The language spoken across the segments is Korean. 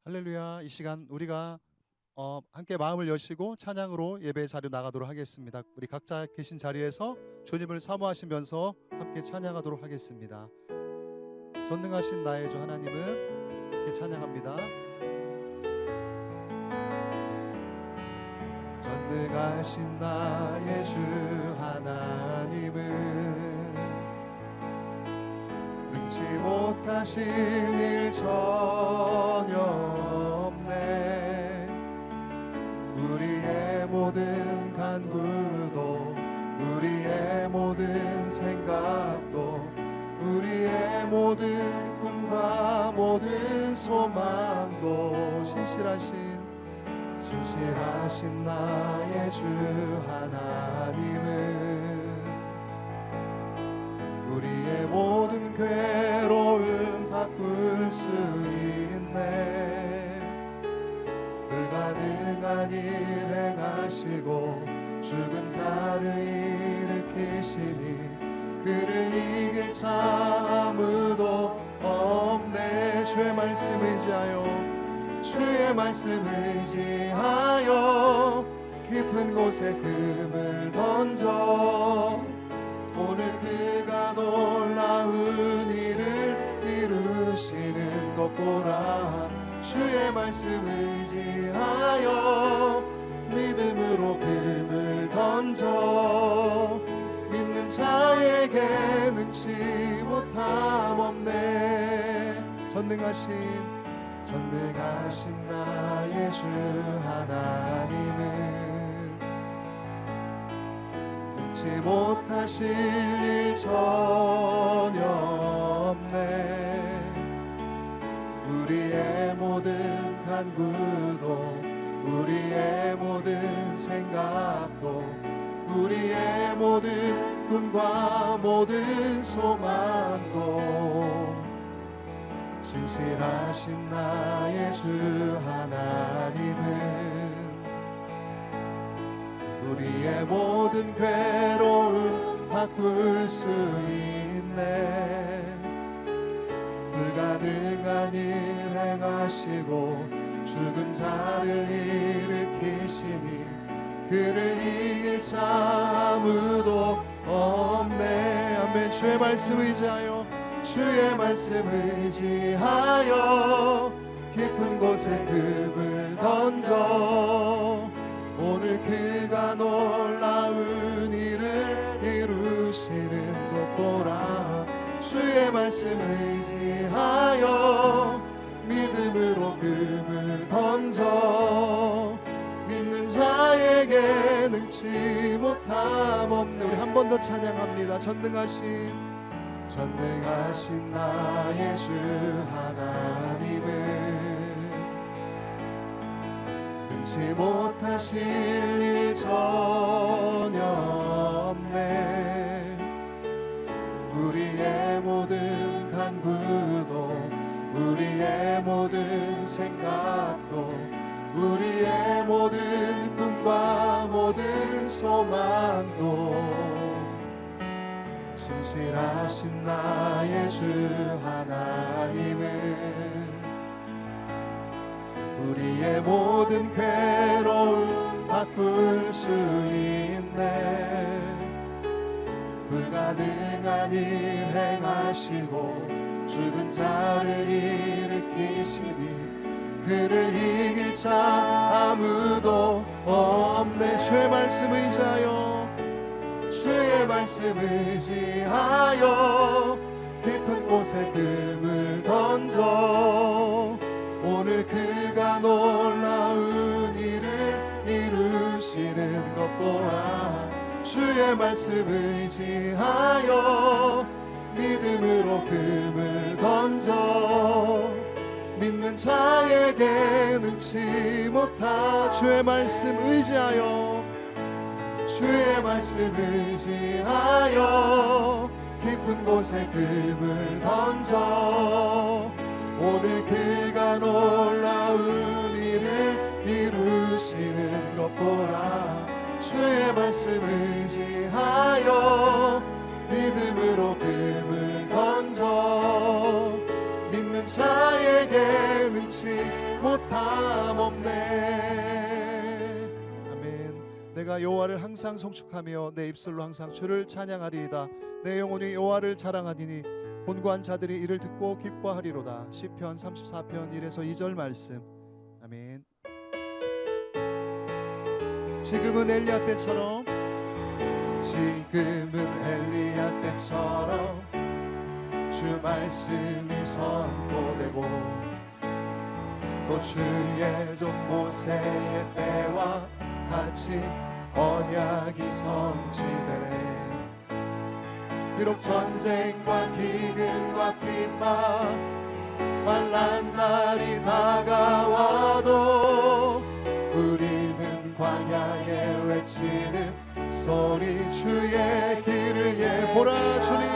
할렐루야. 이 시간 우리가 함께 마음을 여시고 찬양으로 예배 자리로 나가도록 하겠습니다. 우리 각자 계신 자리에서 주님을 사모하시면서 함께 찬양하도록 하겠습니다. 전능하신 나의 주 하나님은 함께 찬양합니다. 전능하신 나의 주 하나님은 능치 못하실 일 전혀 없네. 우리의 모든 간구도 우리의 모든 생각도 우리의 모든 꿈과 모든 소망도 신실하신 나의 주 하나님은 우리의 모든 괴로움 바꿀 수 있네. 불가능한 일 행하시고 죽은 자를 일으키시니 그를 이길 자 아무도 없네. 주의 말씀 의지하여 깊은 곳에 금을 던져 오늘 그가 놀라운 일을 이루시는 것 보라. 주의 말씀 의지하여 믿음으로 금을 던져 믿는 자에게 능치 못함 없네. 전능하신 나의 주 하나님은 능치 못하실 일 전혀 없네. 우리의 모든 간구도 우리의 모든 생각도 우리의 모든 꿈과 모든 소망도 신실하신 나의 주 하나님은 우리의 모든 괴로움 바꿀 수 있네. 불가능한 일 행하시고 죽은 자를 일으키시니 그를 이길 자 아무도 없네. 아멘. 주의 말씀 의지하여 깊은 곳에 금을 던져 오늘 그가 놀라운 일을 이루시는 것 보라. 주의 말씀 의지하여 믿음으로 금을 던져 믿는 자에게 능치 못함 없네. 우리 한 번 더 찬양합니다. 전능하신 나의 주 하나님은 능치 못하실 일 전혀 없네. 우리의 모든 간구도 우리의 모든 생각도 우리의 모든 꿈과 모든 소망도 신실하신 나의 주 하나님은 우리의 모든 괴로움 바꿀 수 있네. 불가능한 일 행하시고 죽은 자를 일으키시니 그를 이길 자 아무도 없네. 주의 말씀 의지하여 깊은 곳에 금을 던져 오늘 그가 놀라운 일을 이루시는 것 보라. 주의 말씀 의지하여 믿음으로 금을 던져 믿는 자에게 능치 못하. 주의 말씀 의지하여 깊은 곳에 금을 던져 오늘 그가 놀라운 일을 이루시는 것 보라. 주의 말씀 의지하여 믿음으로 금을 던져 믿는 자에게 능치 못함 없네. 아멘. 내가 여호와를 항상 송축하며 내 입술로 항상 주를 찬양하리이다. 내 영혼이 여호와를 자랑하리니 곤고한 자들이 이를 듣고 기뻐하리로다. 시편 34편 1에서 2절 말씀. 아멘. 지금은 엘리야 때처럼, 지금은 엘리야 때처럼 주 말씀이 선포되고 또 주의 종 모세의 때와 같이 언약이 성취되네. 비록 전쟁과 기근과 핍박 환난 날이 다가와도 우리는 광야에 외치는 소리 주의 길을 보라 주님,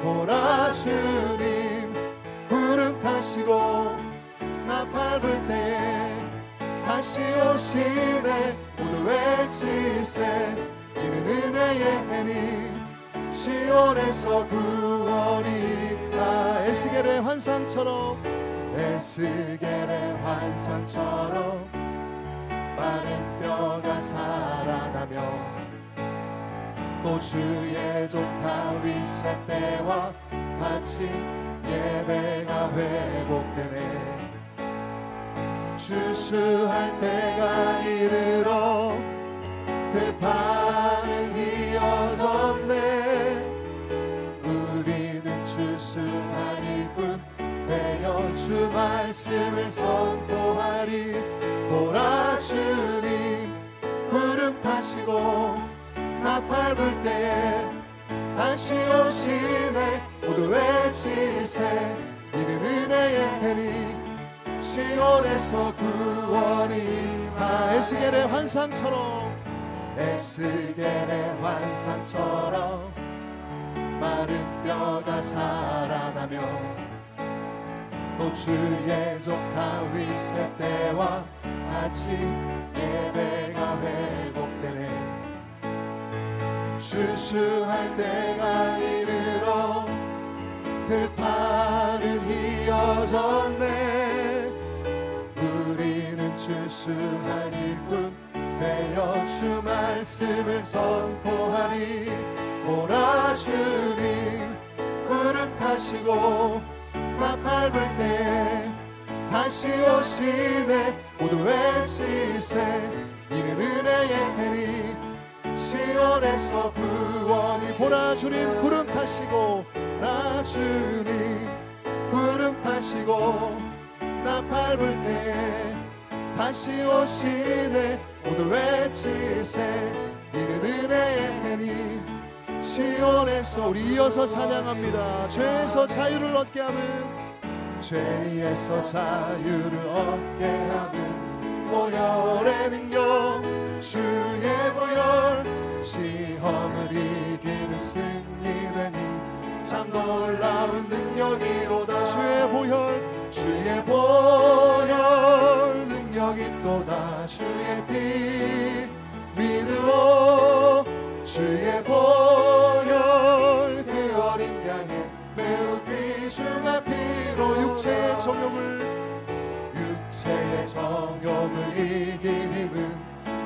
보라 주님. 구름 타시고 나 밟을 때에 다시 오시네. 모두 외치세 이는 은혜의 해니 시온에서 구원이다. 에스겔의 환상처럼, 에스겔의 환상처럼 마른 뼈가 살아나며 또 주의 종 다윗의 때와 같이 예배가 회복되네. 추수할 때가 이르러 들판은 휘어졌네. 우리는 추수할 일꾼 되어 주 말씀을 선포하리. 보라 주님, 구름 타시고 나 밟을 때에 다시 오시네. 모두 외치세 이는 은혜의 해니 시온에서 구원이. 에스겔의 환상처럼, 에스겔의 환상처럼 마른 뼈가 살아나며 또 주의 종 다윗의 때와 같이 예배가 회복되네. 추수할 때가 이르러 들판은 휘어졌네. 우리는 추수할 일꾼 되어 주 말씀을 선포하리. 보라 주님, 구름 타시고 나 밟을 때 다시 오시네. 모두 외치세 이는 은혜의 해니 시온에서 구원이. 보라 주님, 구름 타시고, 보라 주님, 구름 타시고 나 밟을 때 다시 오시네. 모두 외치세 이는 은혜의 해니 시온에서. 우리 이어서 찬양합니다. 죄에서 자유를 얻게 하는, 죄에서 자유를 얻게 하는 보혈의 능력, 주의 보혈. 시험을 이기는 승리되니 참 놀라운 능력이로다. 주의 보혈, 주의 보혈 능력이 또다. 주의 피 믿으오. 주의 보혈 그 어린 양의 매우 귀중한 피로 육체의 정욕을 이긴 힘은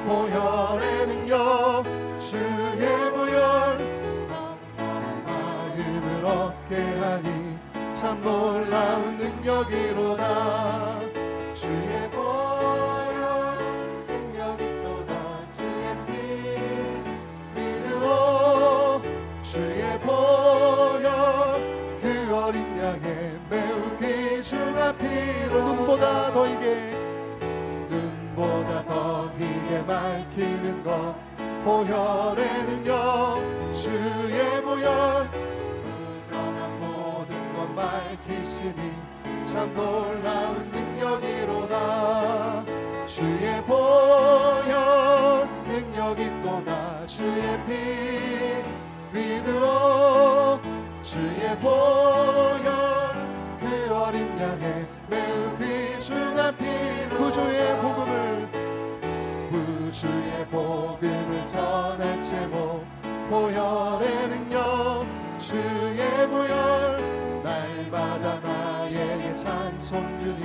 보혈의 능력. 주의 보혈 성령의 마음을 얻게 하니 참 놀라운 능력이로다. 주의 보혈 능력이 또다. 주의 피 믿으오. 주의 보혈 그 어린 양의 매우 귀중한 피로 눈보다 더 이게 밝히는 것 보혈의 능력. 주의 보혈 부정한 모든 것 밝히시니 참 놀라운 능력이로다. 주의 보혈 능력이 또다. 주의 피 믿으오. 주의 보혈 그 어린 양의 매우 귀중한 피로 구주의 복음을 전할 제목 보혈의 능력. 주의 보혈 날마다 나의 나에게 찬송 주니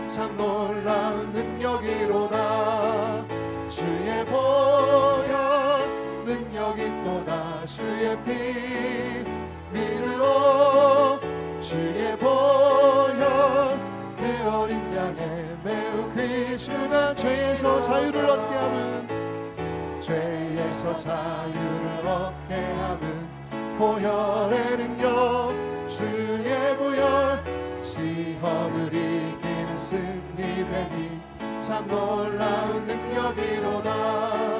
참 놀라운 능력이로다. 주의 보혈 능력이 또다. 주의 피 믿으오. 주의 보혈 그 어린 양의 매우 귀중한 죄에서 자유를 얻게 함은 죄에서 자유를 얻게 함은 보혈의 능력. 주의 보혈 시험을 이기는 승리되니 참 놀라운 능력이로다.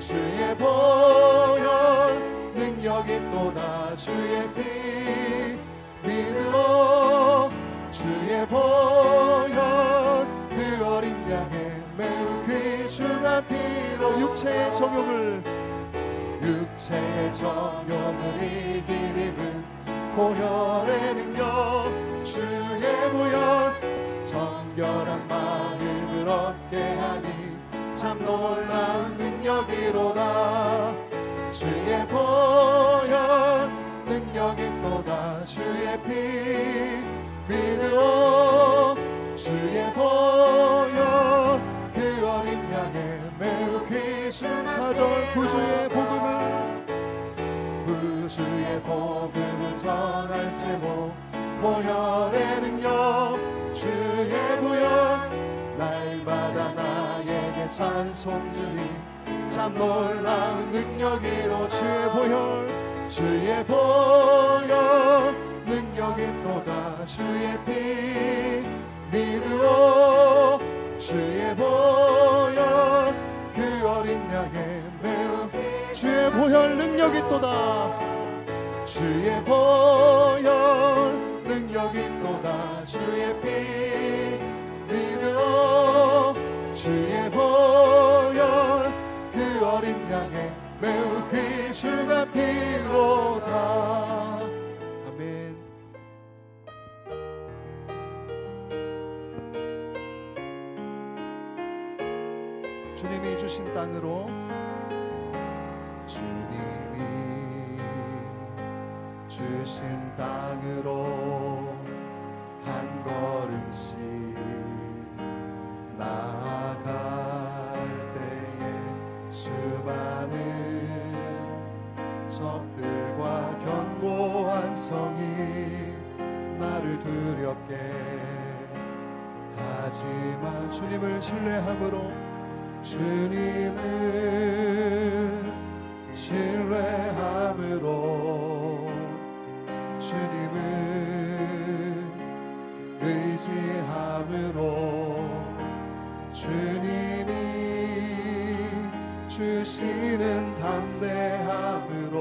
주의 보혈 능력이 또다. 주의 피 믿으오. 주의 보혈 그 어린 양의 매우 귀중한 피로 육체의 정욕을 이기림은 보혈의 능력. 주의 보혈 정결한 마음을 얻게 하니 참 놀라운 능력이로다. 주의 보혈 능력이 또다. 주의 피 믿으오. 주의 보혈 그 어린 양의 매우 귀중 사절 구주의 복음을 전할 제목 보혈의 능력. 주의 보혈 날마다 나에게 찬송 주니 참 놀라운 능력이로. 주의 보혈 능력이 또다. 주의 피 믿으오. 주의 보혈 그 어린 양의 매우 주의 보혈 능력이 또다. 주의 보혈 능력이 또다. 주의 피 믿으오. 주의 보혈 그 어린 양의 매우 귀중한 피로다. 아멘. 주님이 주신 땅으로 주신 땅으로 한 걸음씩 나아갈 때에 수많은 적들과 견고한 성이 나를 두렵게 하지만 주님을 신뢰함으로 주님을 의지함으로 주님이 주시는 담대함으로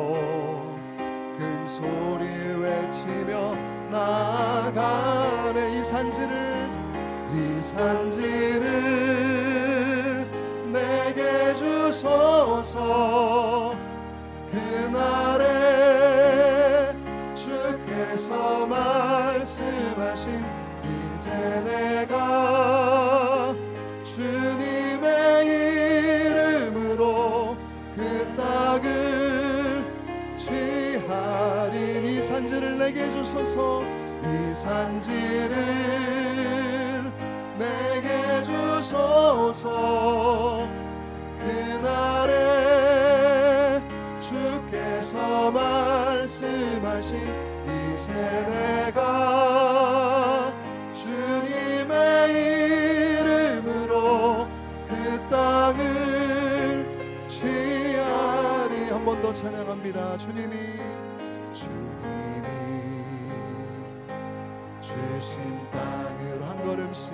큰 소리 외치며 나아가네. 이 산지를 내게 주소서. 그날에 주께서 말씀하신 이제 내가 주님의 이름으로 그 땅을 취하리니. 이 산지를 내게 주소서. 이 산지를 내게 주소서. 그날에 주께서 말씀하신 이제 내가 주님의 이름으로 그 땅을 취하리. 한 번 더 찬양합니다. 주님이 주신 땅으로 한 걸음씩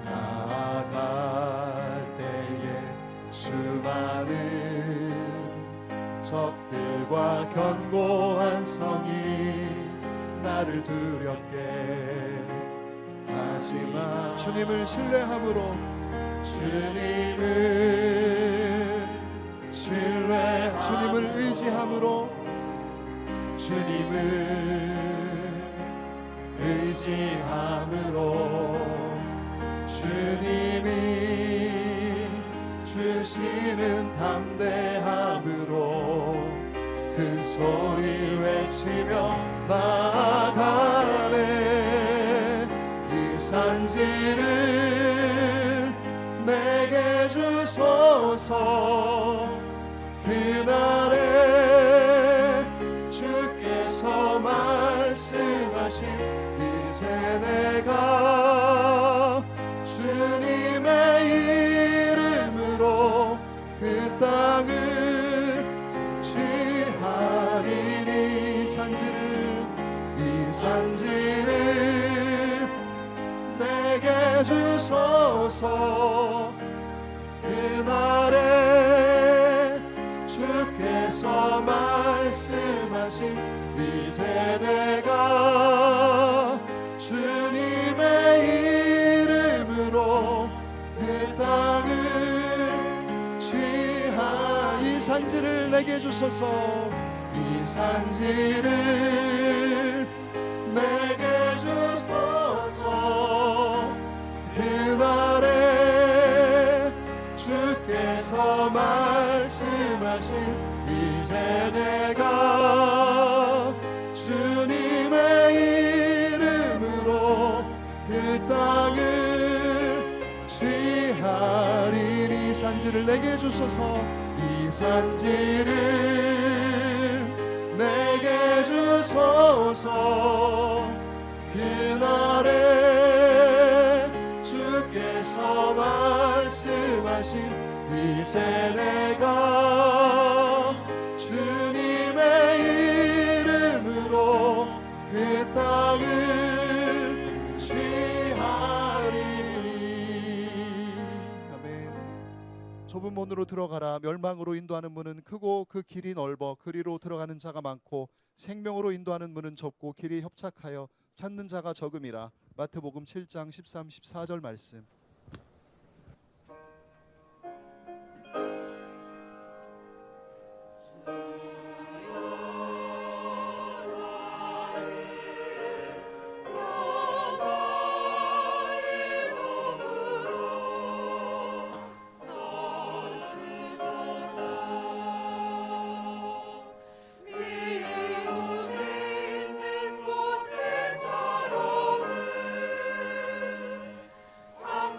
나아갈 때에 수많은 적들과 견고한 성이 나를 두렵게 하지만 주님을 신뢰함으로 주님을 의지함으로 주님이 주시는 담대함으로 큰 소리 외치며 나아가네. 이 산지를 내게 주소서. 그날에 주께서 말씀하신 이제 내가 주님의 이름으로 그 땅을 취하리니. 이 산지를 내게 주소서. 그날에 주께서 말씀하신 이제 내가 주님의 이름으로 그 땅을 취하. 이 산지를 내게 주소서. 이 산지를 내게 주소서. 그날에 주께서 말씀하신 이제 내가 주님의 이름으로 그 땅을 취하리니. 산지를 내게 주소서. 이 산지를 내게 주소서. 그날에 주께서 말씀하신 이제 내가 주님의 이름으로 그 땅을 취하리니. 아멘. 좁은 문으로 들어가라. 멸망으로 인도하는 문은 크고 그 길이 넓어 그리로 들어가는 자가 많고 생명으로 인도하는 문은 좁고 길이 협착하여 찾는 자가 적음이라. 마태복음 7장 13, 14절 말씀. 산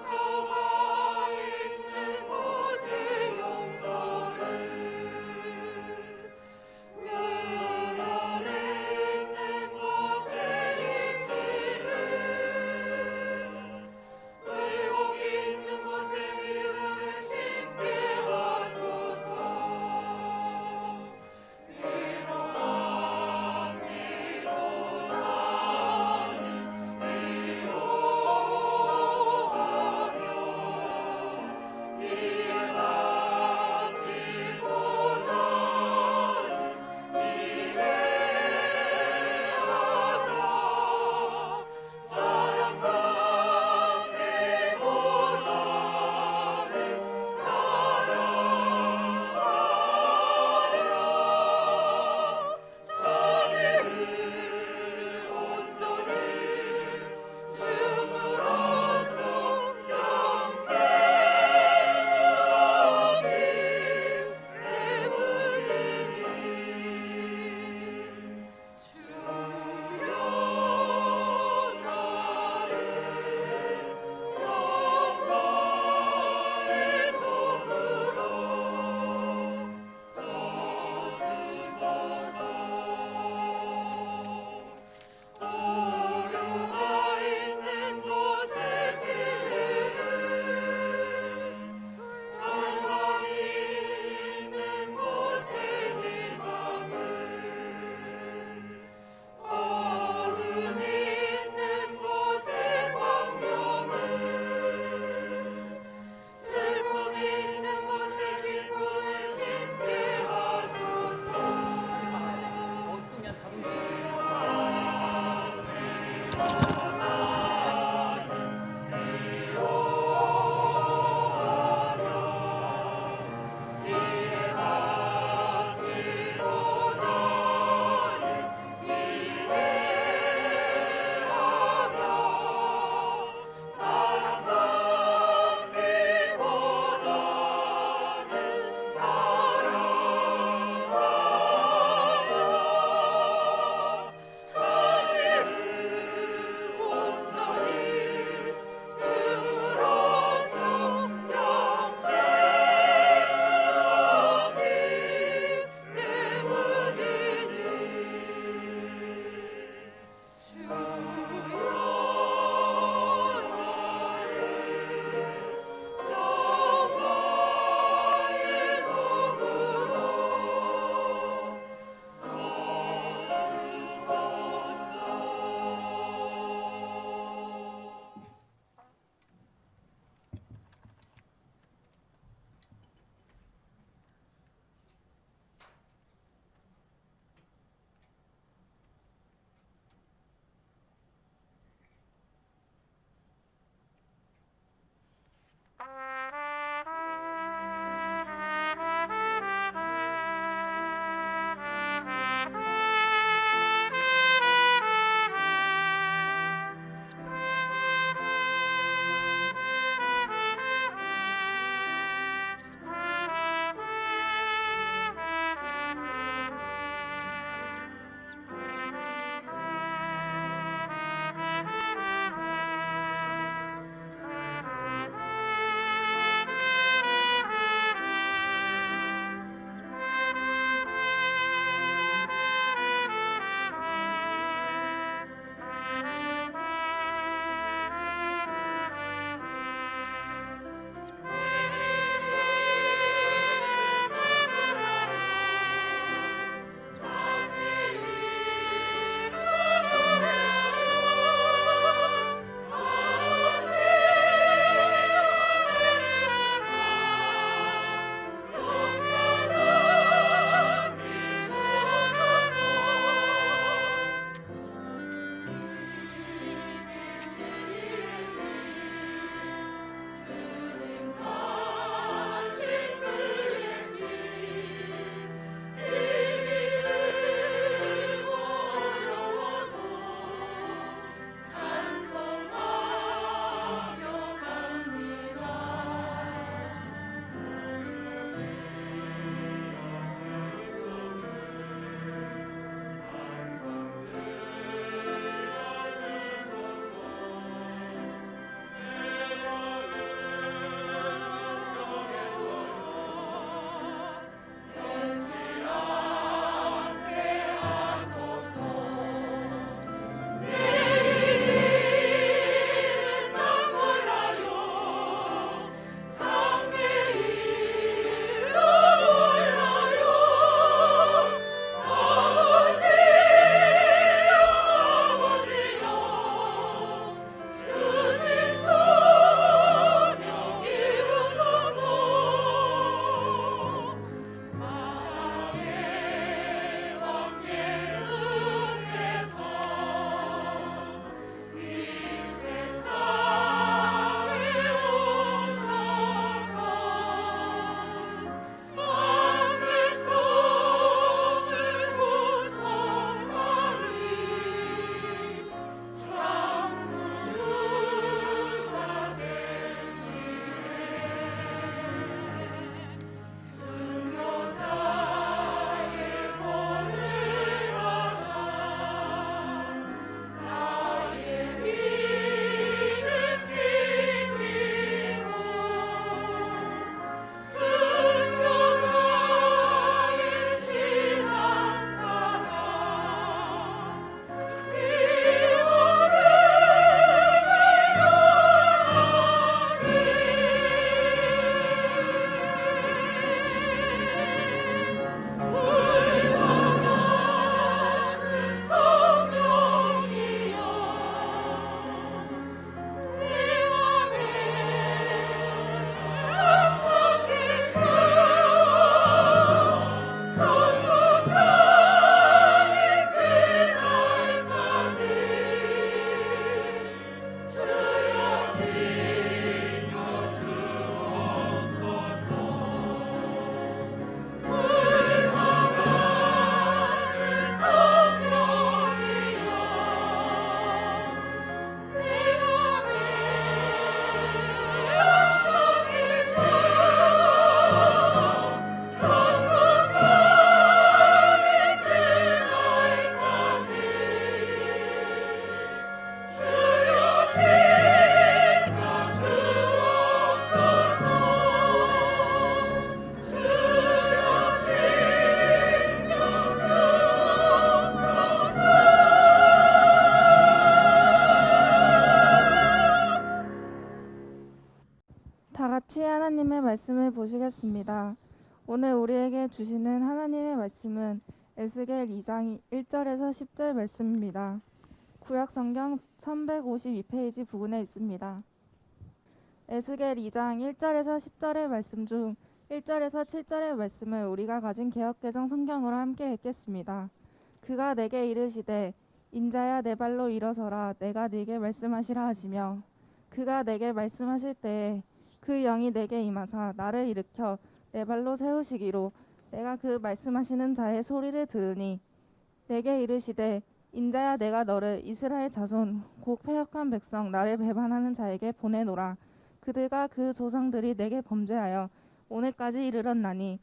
하나님의 말씀을 보시겠습니다. 오늘 우리에게 주시는 하나님의 말씀은 에스겔 2장 1절에서 10절 말씀입니다. 구약성경 1152페이지 부근에 있습니다. 에스겔 2장 1절에서 10절의 말씀 중 1절에서 7절의 말씀을 우리가 가진 개역개정 성경으로 함께 읽겠습니다. 그가 내게 이르시되 인자야 내 발로 일어서라 내가 네게 말씀하시라 하시며 그가 내게 말씀하실 때에 그 영이 내게 임하사 나를 일으켜 내 발로 세우시기로 내가 그 말씀하시는 자의 소리를 들으니 내게 이르시되 인자야 내가 너를 이스라엘 자손 곧 패역한 백성 나를 배반하는 자에게 보내노라. 그들과 그 조상들이 내게 범죄하여 오늘까지 이르렀나니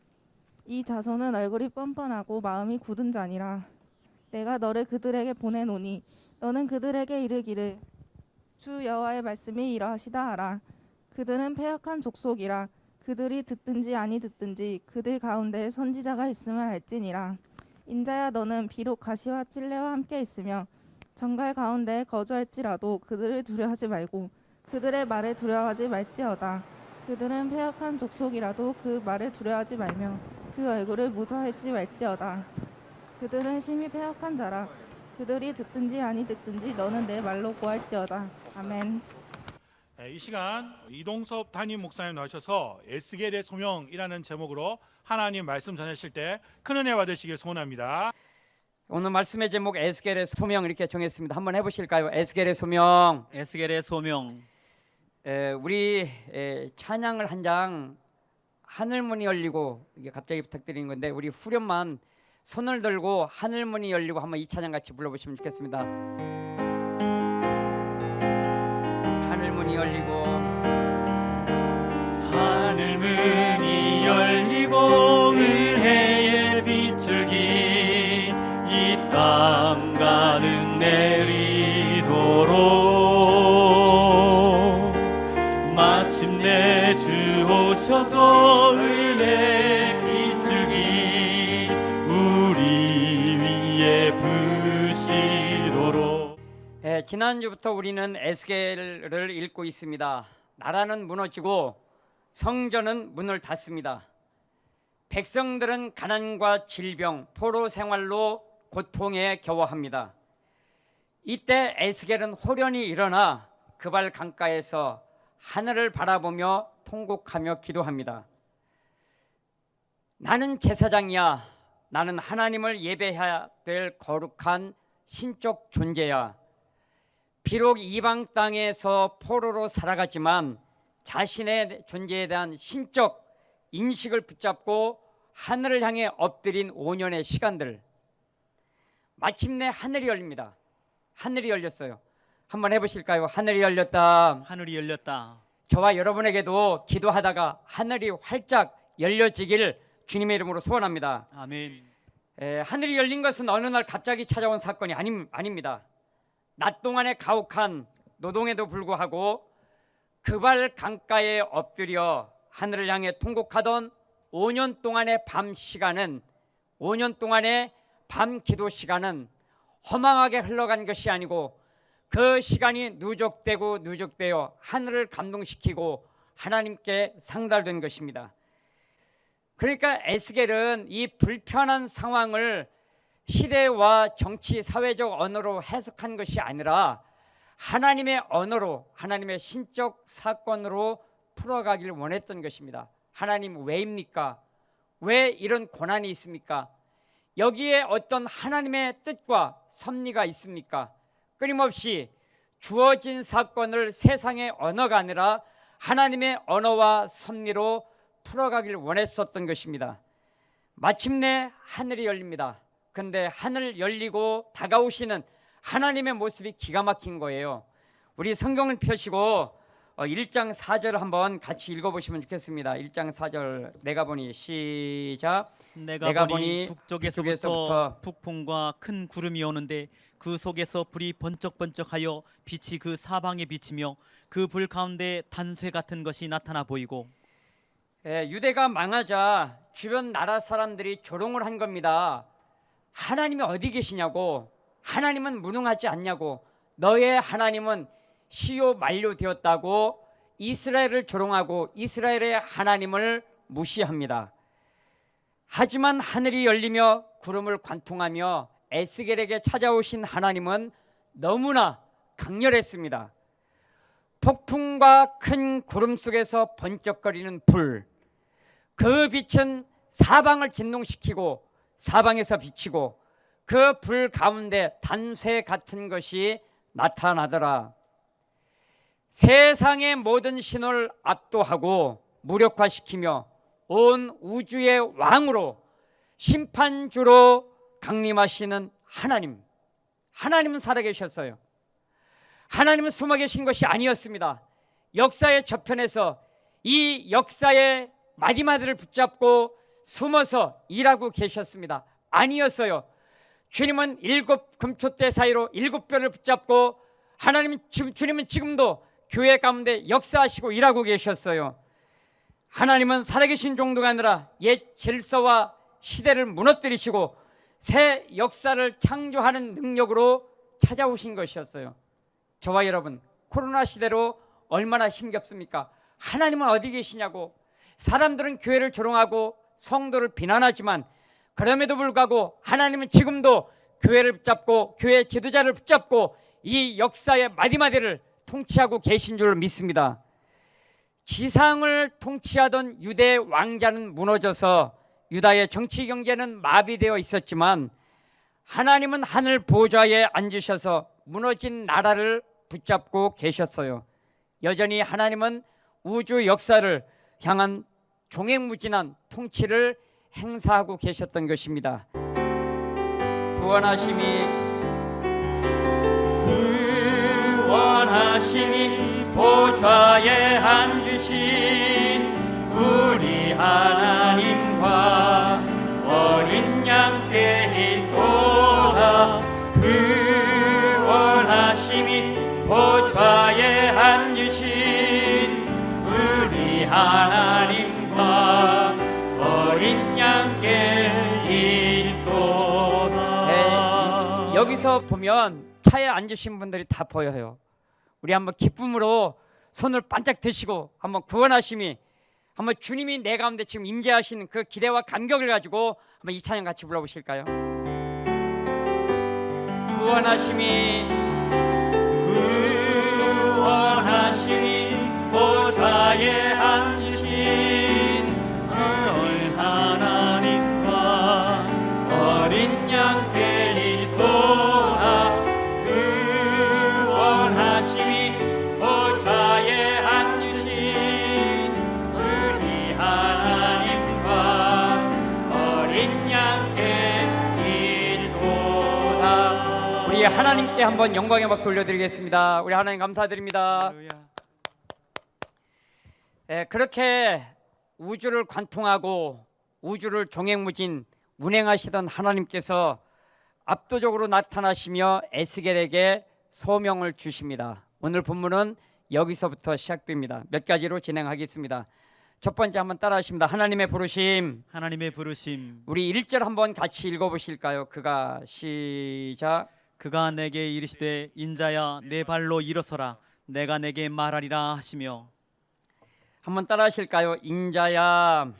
이 자손은 얼굴이 뻔뻔하고 마음이 굳은 자니라. 내가 너를 그들에게 보내노니 너는 그들에게 이르기를 주 여호와의 말씀이 이러하시다 하라. 그들은 패역한 족속이라. 그들이 듣든지 아니 듣든지 그들 가운데 선지자가 있음을 알지니라. 인자야 너는 비록 가시와 찔레와 함께 있으며 정갈 가운데 거주할지라도 그들을 두려워하지 말고 그들의 말을 두려워하지 말지어다. 그들은 패역한 족속이라도 그 말을 두려워하지 말며 그 얼굴을 무서워하지 말지어다. 그들은 심히 패역한 자라. 그들이 듣든지 아니 듣든지 너는 내 말로 고할지어다. 아멘. 이 시간 이동섭 담임 목사님 나오셔서 에스겔의 소명이라는 제목으로 하나님 말씀 전하실 때 큰 은혜 받으시길 소원합니다. 오늘 말씀의 제목 에스겔의 소명 이렇게 정했습니다. 한번 해보실까요? 에스겔의 소명. 에스겔의 소명. 우리 찬양을 한 장 하늘문이 열리고 이게 갑자기 부탁드리는 건데 우리 후렴만 손을 들고 하늘문이 열리고 한번 이 찬양 같이 불러보시면 좋겠습니다. 하늘문이 열리고 하늘문이 열리고 은혜의 빗줄기 이 땅 가득 내리도록 마침내 주 오셔서 은혜 빗줄기 우리 위에 부시도록. 지난주부터 우리는 에스겔을 읽고 있습니다. 나라는 무너지고 성전은 문을 닫습니다. 백성들은 가난과 질병, 포로 생활로 고통에 겨워합니다. 이때 에스겔은 호련히 일어나 그발 강가에서 하늘을 바라보며 통곡하며 기도합니다. 나는 제사장이야. 나는 하나님을 예배해야 될 거룩한 신적 존재야. 비록 이방 땅에서 포로로 살아가지만 자신의 존재에 대한 신적 인식을 붙잡고 하늘을 향해 엎드린 5년의 시간들, 마침내 하늘이 열립니다. 하늘이 열렸어요. 한번 해보실까요? 하늘이 열렸다. 하늘이 열렸다. 저와 여러분에게도 기도하다가 하늘이 활짝 열려지길 주님의 이름으로 소원합니다. 아멘. 하늘이 열린 것은 어느 날 갑자기 찾아온 사건이 아닙니다. 낮 동안의 가혹한 노동에도 불구하고 그발 강가에 엎드려 하늘을 향해 통곡하던 5년 동안의 밤 시간은 5년 동안의 밤 기도 시간은 허망하게 흘러간 것이 아니고 그 시간이 누적되어 하늘을 감동시키고 하나님께 상달된 것입니다. 그러니까 에스겔은 이 불편한 상황을 시대와 정치, 사회적 언어로 해석한 것이 아니라 하나님의 언어로, 하나님의 신적 사건으로 풀어가길 원했던 것입니다. 하나님 왜입니까? 왜 이런 고난이 있습니까? 여기에 어떤 하나님의 뜻과 섭리가 있습니까? 끊임없이 주어진 사건을 세상의 언어가 아니라 하나님의 언어와 섭리로 풀어가길 원했었던 것입니다. 마침내 하늘이 열립니다. 그런데 하늘 열리고 다가오시는 하나님의 모습이 기가 막힌 거예요. 우리 성경을 펴시고 1장 4절 한번 같이 읽어보시면 좋겠습니다. 1장 4절 내가 보니 시작. 내가 보니 북쪽에서부터 북풍과 큰 구름이 오는데 그 속에서 불이 번쩍번쩍하여 빛이 그 사방에 비치며 그 불 가운데 단쇠 같은 것이 나타나 보이고. 유대가 망하자 주변 나라 사람들이 조롱을 한 겁니다. 하나님이 어디 계시냐고, 하나님은 무능하지 않냐고, 너의 하나님은 시효 만료되었다고 이스라엘을 조롱하고 이스라엘의 하나님을 무시합니다. 하지만 하늘이 열리며 구름을 관통하며 에스겔에게 찾아오신 하나님은 너무나 강렬했습니다. 폭풍과 큰 구름 속에서 번쩍거리는 불, 그 빛은 사방을 진동시키고 사방에서 비치고 그 불 가운데 단쇠 같은 것이 나타나더라. 세상의 모든 신을 압도하고 무력화시키며 온 우주의 왕으로 심판주로 강림하시는 하나님은 살아계셨어요. 하나님은 숨어 계신 것이 아니었습니다. 역사의 저편에서 이 역사의 마디마디를 붙잡고 숨어서 일하고 계셨습니다. 아니었어요. 주님은 7 금초대 사이로 7변을 붙잡고 주님은 지금도 교회 가운데 역사하시고 일하고 계셨어요. 하나님은 살아계신 정도가 아니라 옛 질서와 시대를 무너뜨리시고 새 역사를 창조하는 능력으로 찾아오신 것이었어요. 저와 여러분, 코로나 시대로 얼마나 힘겹습니까? 하나님은 어디 계시냐고. 사람들은 교회를 조롱하고 성도를 비난하지만 그럼에도 불구하고 하나님은 지금도 교회를 붙잡고 교회 지도자를 붙잡고 이 역사의 마디마디를 통치하고 계신 줄 믿습니다. 지상을 통치하던 유대 왕자는 무너져서 유다의 정치 경제는 마비되어 있었지만 하나님은 하늘 보좌에 앉으셔서 무너진 나라를 붙잡고 계셨어요. 여전히 하나님은 우주 역사를 향한 종횡무진한 통치를 행사하고 계셨던 것입니다. 구원하심이 보좌에 앉으신 우리 하나님과 어린 양께 있도다. 구원하심이 보좌에 앉으신 우리 하나님과 어린 양께 있도다. 네, 여기서 보면 차에 앉으신 분들이 다 보여요. 우리 한번 기쁨으로 손을 반짝 드시고 한번 구원하심이 한번 주님이 내 가운데 지금 임재하시는 그 기대와 감격을 가지고 한번 이 찬양 같이 불러보실까요? 구원하심이 보좌에 앉으신 어린 하나님과 어린 양께 있도다. 구원하심이 보좌에 앉으신 우리 하나님과 어린 양께 있도다. 우리 하나님께 한번 영광의 박수 올려드리겠습니다. 우리 하나님 감사드립니다. 그렇게 우주를 관통하고 우주를 종횡무진 운행하시던 하나님께서 압도적으로 나타나시며 에스겔에게 소명을 주십니다. 오늘 본문은 여기서부터 시작됩니다. 몇 가지로 진행하겠습니다. 첫 번째 한번 따라하십니다. 하나님의 부르심. 우리 1절 한번 같이 읽어보실까요? 그가 시작. 그가 내게 이르시되 인자야 내 발로 일어서라 내가 내게 말하리라 하시며. 한번 따라하실까요? 인자야.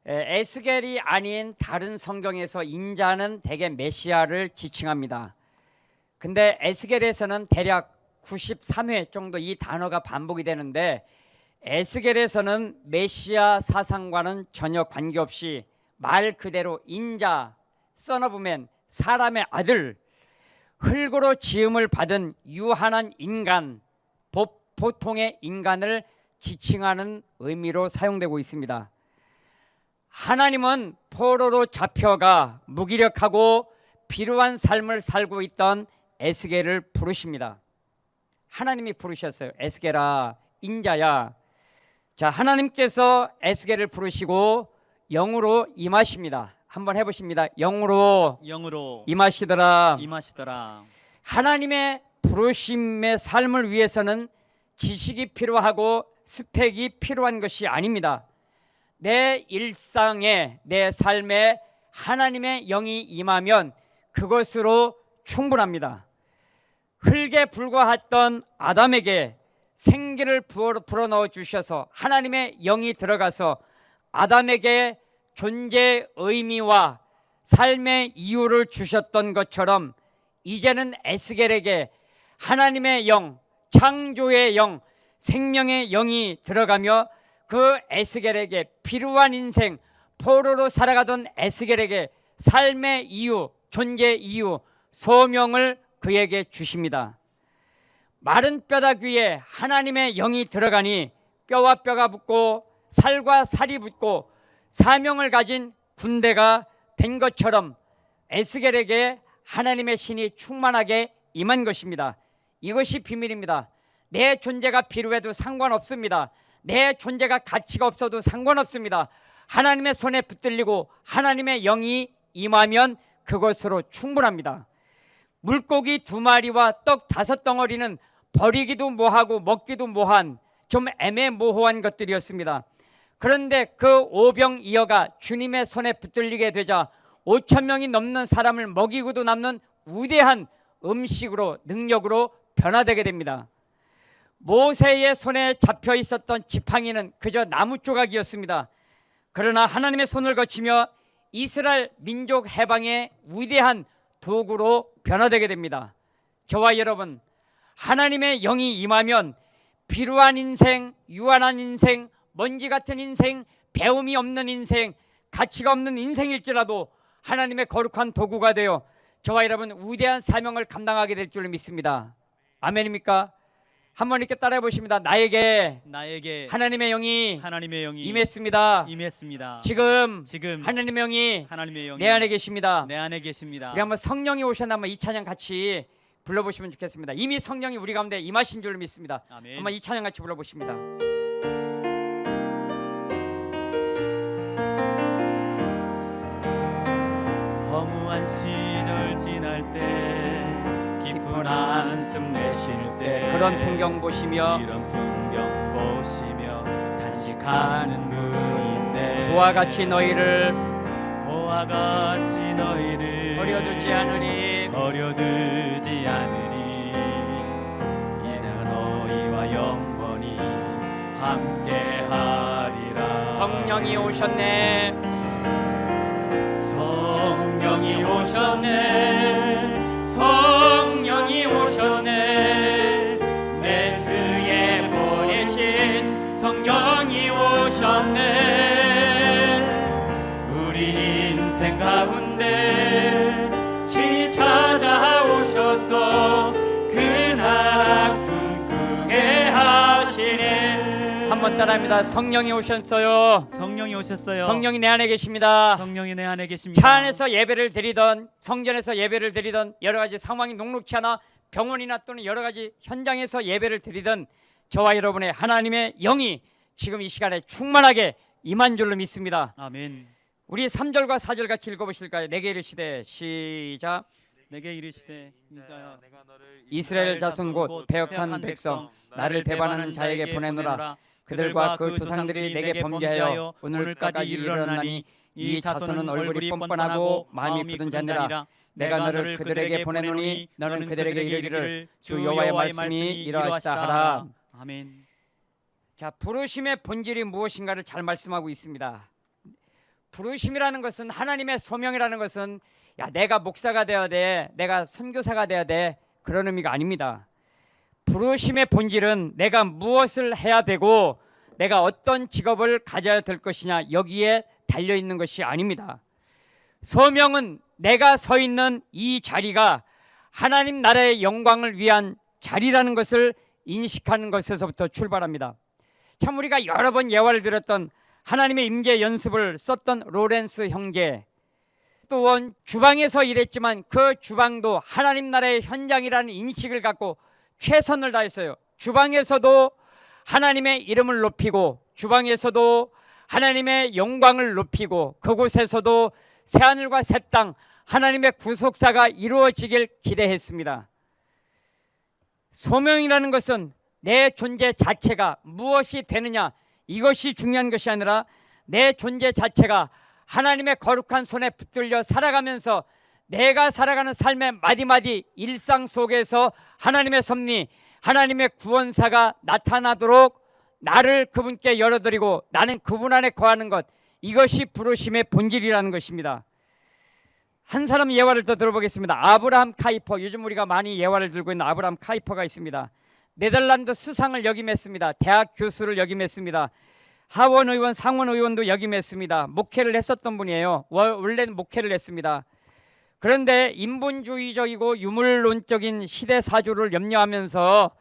에스겔이 아닌 다른 성경에서 인자는 대개 메시아를 지칭합니다. 근데 에스겔에서는 대략 93회 정도 이 단어가 반복이 되는데 에스겔에서는 메시아 사상과는 전혀 관계없이 말 그대로 인자, son of man, 사람의 아들, 흙으로 지음을 받은 유한한 인간, 보통의 인간을 지칭하는 의미로 사용되고 있습니다. 하나님은 포로로 잡혀가 무기력하고 비루한 삶을 살고 있던 에스겔을 부르십니다. 하나님이 부르셨어요. 에스겔아, 인자야. 자, 하나님께서 에스겔을 부르시고 영으로 임하십니다. 한번 해보십니다. 영으로 임하시더라. 하나님의 부르심의 삶을 위해서는 지식이 필요하고 스펙이 필요한 것이 아닙니다. 내 일상에, 내 삶에 하나님의 영이 임하면 그것으로 충분합니다. 흙에 불과했던 아담에게 생기를 불어넣어 주셔서 하나님의 영이 들어가서 아담에게 존재의 의미와 삶의 이유를 주셨던 것처럼 이제는 에스겔에게 하나님의 영, 창조의 영, 생명의 영이 들어가며 그 에스겔에게 필요한 인생, 포로로 살아가던 에스겔에게 삶의 이유, 존재 이유, 소명을 그에게 주십니다. 마른 뼈다귀 위에 하나님의 영이 들어가니 뼈와 뼈가 붙고 살과 살이 붙고 사명을 가진 군대가 된 것처럼 에스겔에게 하나님의 신이 충만하게 임한 것입니다. 이것이 비밀입니다. 내 존재가 필요해도 상관없습니다. 내 존재가 가치가 없어도 상관없습니다. 하나님의 손에 붙들리고 하나님의 영이 임하면 그것으로 충분합니다. 물고기 2마리와 떡 5덩어리는 버리기도 뭐하고 먹기도 뭐한 좀 애매모호한 것들이었습니다. 그런데 그 오병이어가 주님의 손에 붙들리게 되자 5,000명이 넘는 사람을 먹이고도 남는 위대한 음식으로, 능력으로 변화되게 됩니다. 모세의 손에 잡혀 있었던 지팡이는 그저 나무 조각이었습니다. 그러나 하나님의 손을 거치며 이스라엘 민족 해방의 위대한 도구로 변화되게 됩니다. 저와 여러분, 하나님의 영이 임하면 비루한 인생, 유한한 인생, 먼지 같은 인생, 배움이 없는 인생, 가치가 없는 인생일지라도 하나님의 거룩한 도구가 되어 저와 여러분 위대한 사명을 감당하게 될 줄 믿습니다. 아멘입니까? 한번 이렇게 따라해 보십니다. 나에게 하나님의 영이 임했습니다. 지금 하나님의 영이 내 안에 계십니다. 우리 한번 성령이 오셨나 한번 이 찬양 같이 불러보시면 좋겠습니다. 이미 성령이 우리 가운데 임하신 줄 믿습니다. 아멘. 한번 이 찬양 같이 불러보십니다. 허무한 시절 지날 때 깊은 한숨 내쉴 때 그런 풍경 보시며 이런 풍경 보시며 단식하는 분이 있네. 그와 같이 너희를 버려두지 않으리 이는 너희와 영원히 함께하리라. 성령이 오셨네. 성령이 오셨네. 내 주에 보내신 성령이 오셨네. 우리 인생 가운데 친히 찾아오셔서 그 나라 꿈꾸게 하시네. 한번 따라합니다. 성령이 오셨어요. 성령이 내 안에 계십니다. 차 안에서 예배를 드리던, 성전에서 예배를 드리던, 여러 가지 상황이 녹록치 않아 병원이나 또는 여러 가지 현장에서 예배를 드리던 저와 여러분의 하나님의 영이 지금 이 시간에 충만하게 임한 줄로 믿습니다. 아멘. 우리 3절과 4절 같이 읽어보실까요? 내게 이르시되 시작. 내게 이르시되 이스라엘 자손 곧 배역한 백성 나를 배반하는 자에게 보내노라. 그들과 그 조상들이 내게 범죄하여 오늘까지 이르렀나니 이 자손은 얼굴이 뻔뻔하고 마음이 굳은 자니라. 내가 너를 그들에게 보내노니 너는 그들에게 이르기를 주 여호와의 말씀이 이러하시다 하라. 아멘. 자, 부르심의 본질이 무엇인가를 잘 말씀하고 있습니다. 부르심이라는 것은, 하나님의 소명이라는 것은 야, 내가 목사가 되어야 돼, 내가 선교사가 되어야 돼, 그런 의미가 아닙니다. 부르심의 본질은 내가 무엇을 해야 되고 내가 어떤 직업을 가져야 될 것이냐, 여기에 달려있는 것이 아닙니다. 소명은 내가 서 있는 이 자리가 하나님 나라의 영광을 위한 자리라는 것을 인식하는 것에서부터 출발합니다. 참 우리가 여러 번 예화를 들었던 하나님의 임재 연습을 썼던 로렌스 형제, 또한 주방에서 일했지만 그 주방도 하나님 나라의 현장이라는 인식을 갖고 최선을 다했어요. 주방에서도 하나님의 이름을 높이고, 주방에서도 하나님의 영광을 높이고, 그곳에서도 새하늘과 새 땅, 하나님의 구속사가 이루어지길 기대했습니다. 소명이라는 것은 내 존재 자체가 무엇이 되느냐, 이것이 중요한 것이 아니라 내 존재 자체가 하나님의 거룩한 손에 붙들려 살아가면서 내가 살아가는 삶의 마디마디 일상 속에서 하나님의 섭리, 하나님의 구원사가 나타나도록 나를 그분께 열어드리고 나는 그분 안에 거하는 것, 이것이 부르심의 본질이라는 것입니다. 한 사람 예화를 더 들어보겠습니다. 아브라함 카이퍼, 요즘 우리가 많이 예화를 들고 있는 아브라함 카이퍼가 있습니다. 네덜란드 수상을 역임했습니다. 대학 교수를 역임했습니다. 하원 의원, 상원 의원도 역임했습니다. 목회를 했었던 분이에요. 원래는 목회를 했습니다. 그런데 인본주의적이고 유물론적인 시대 사주를 염려하면서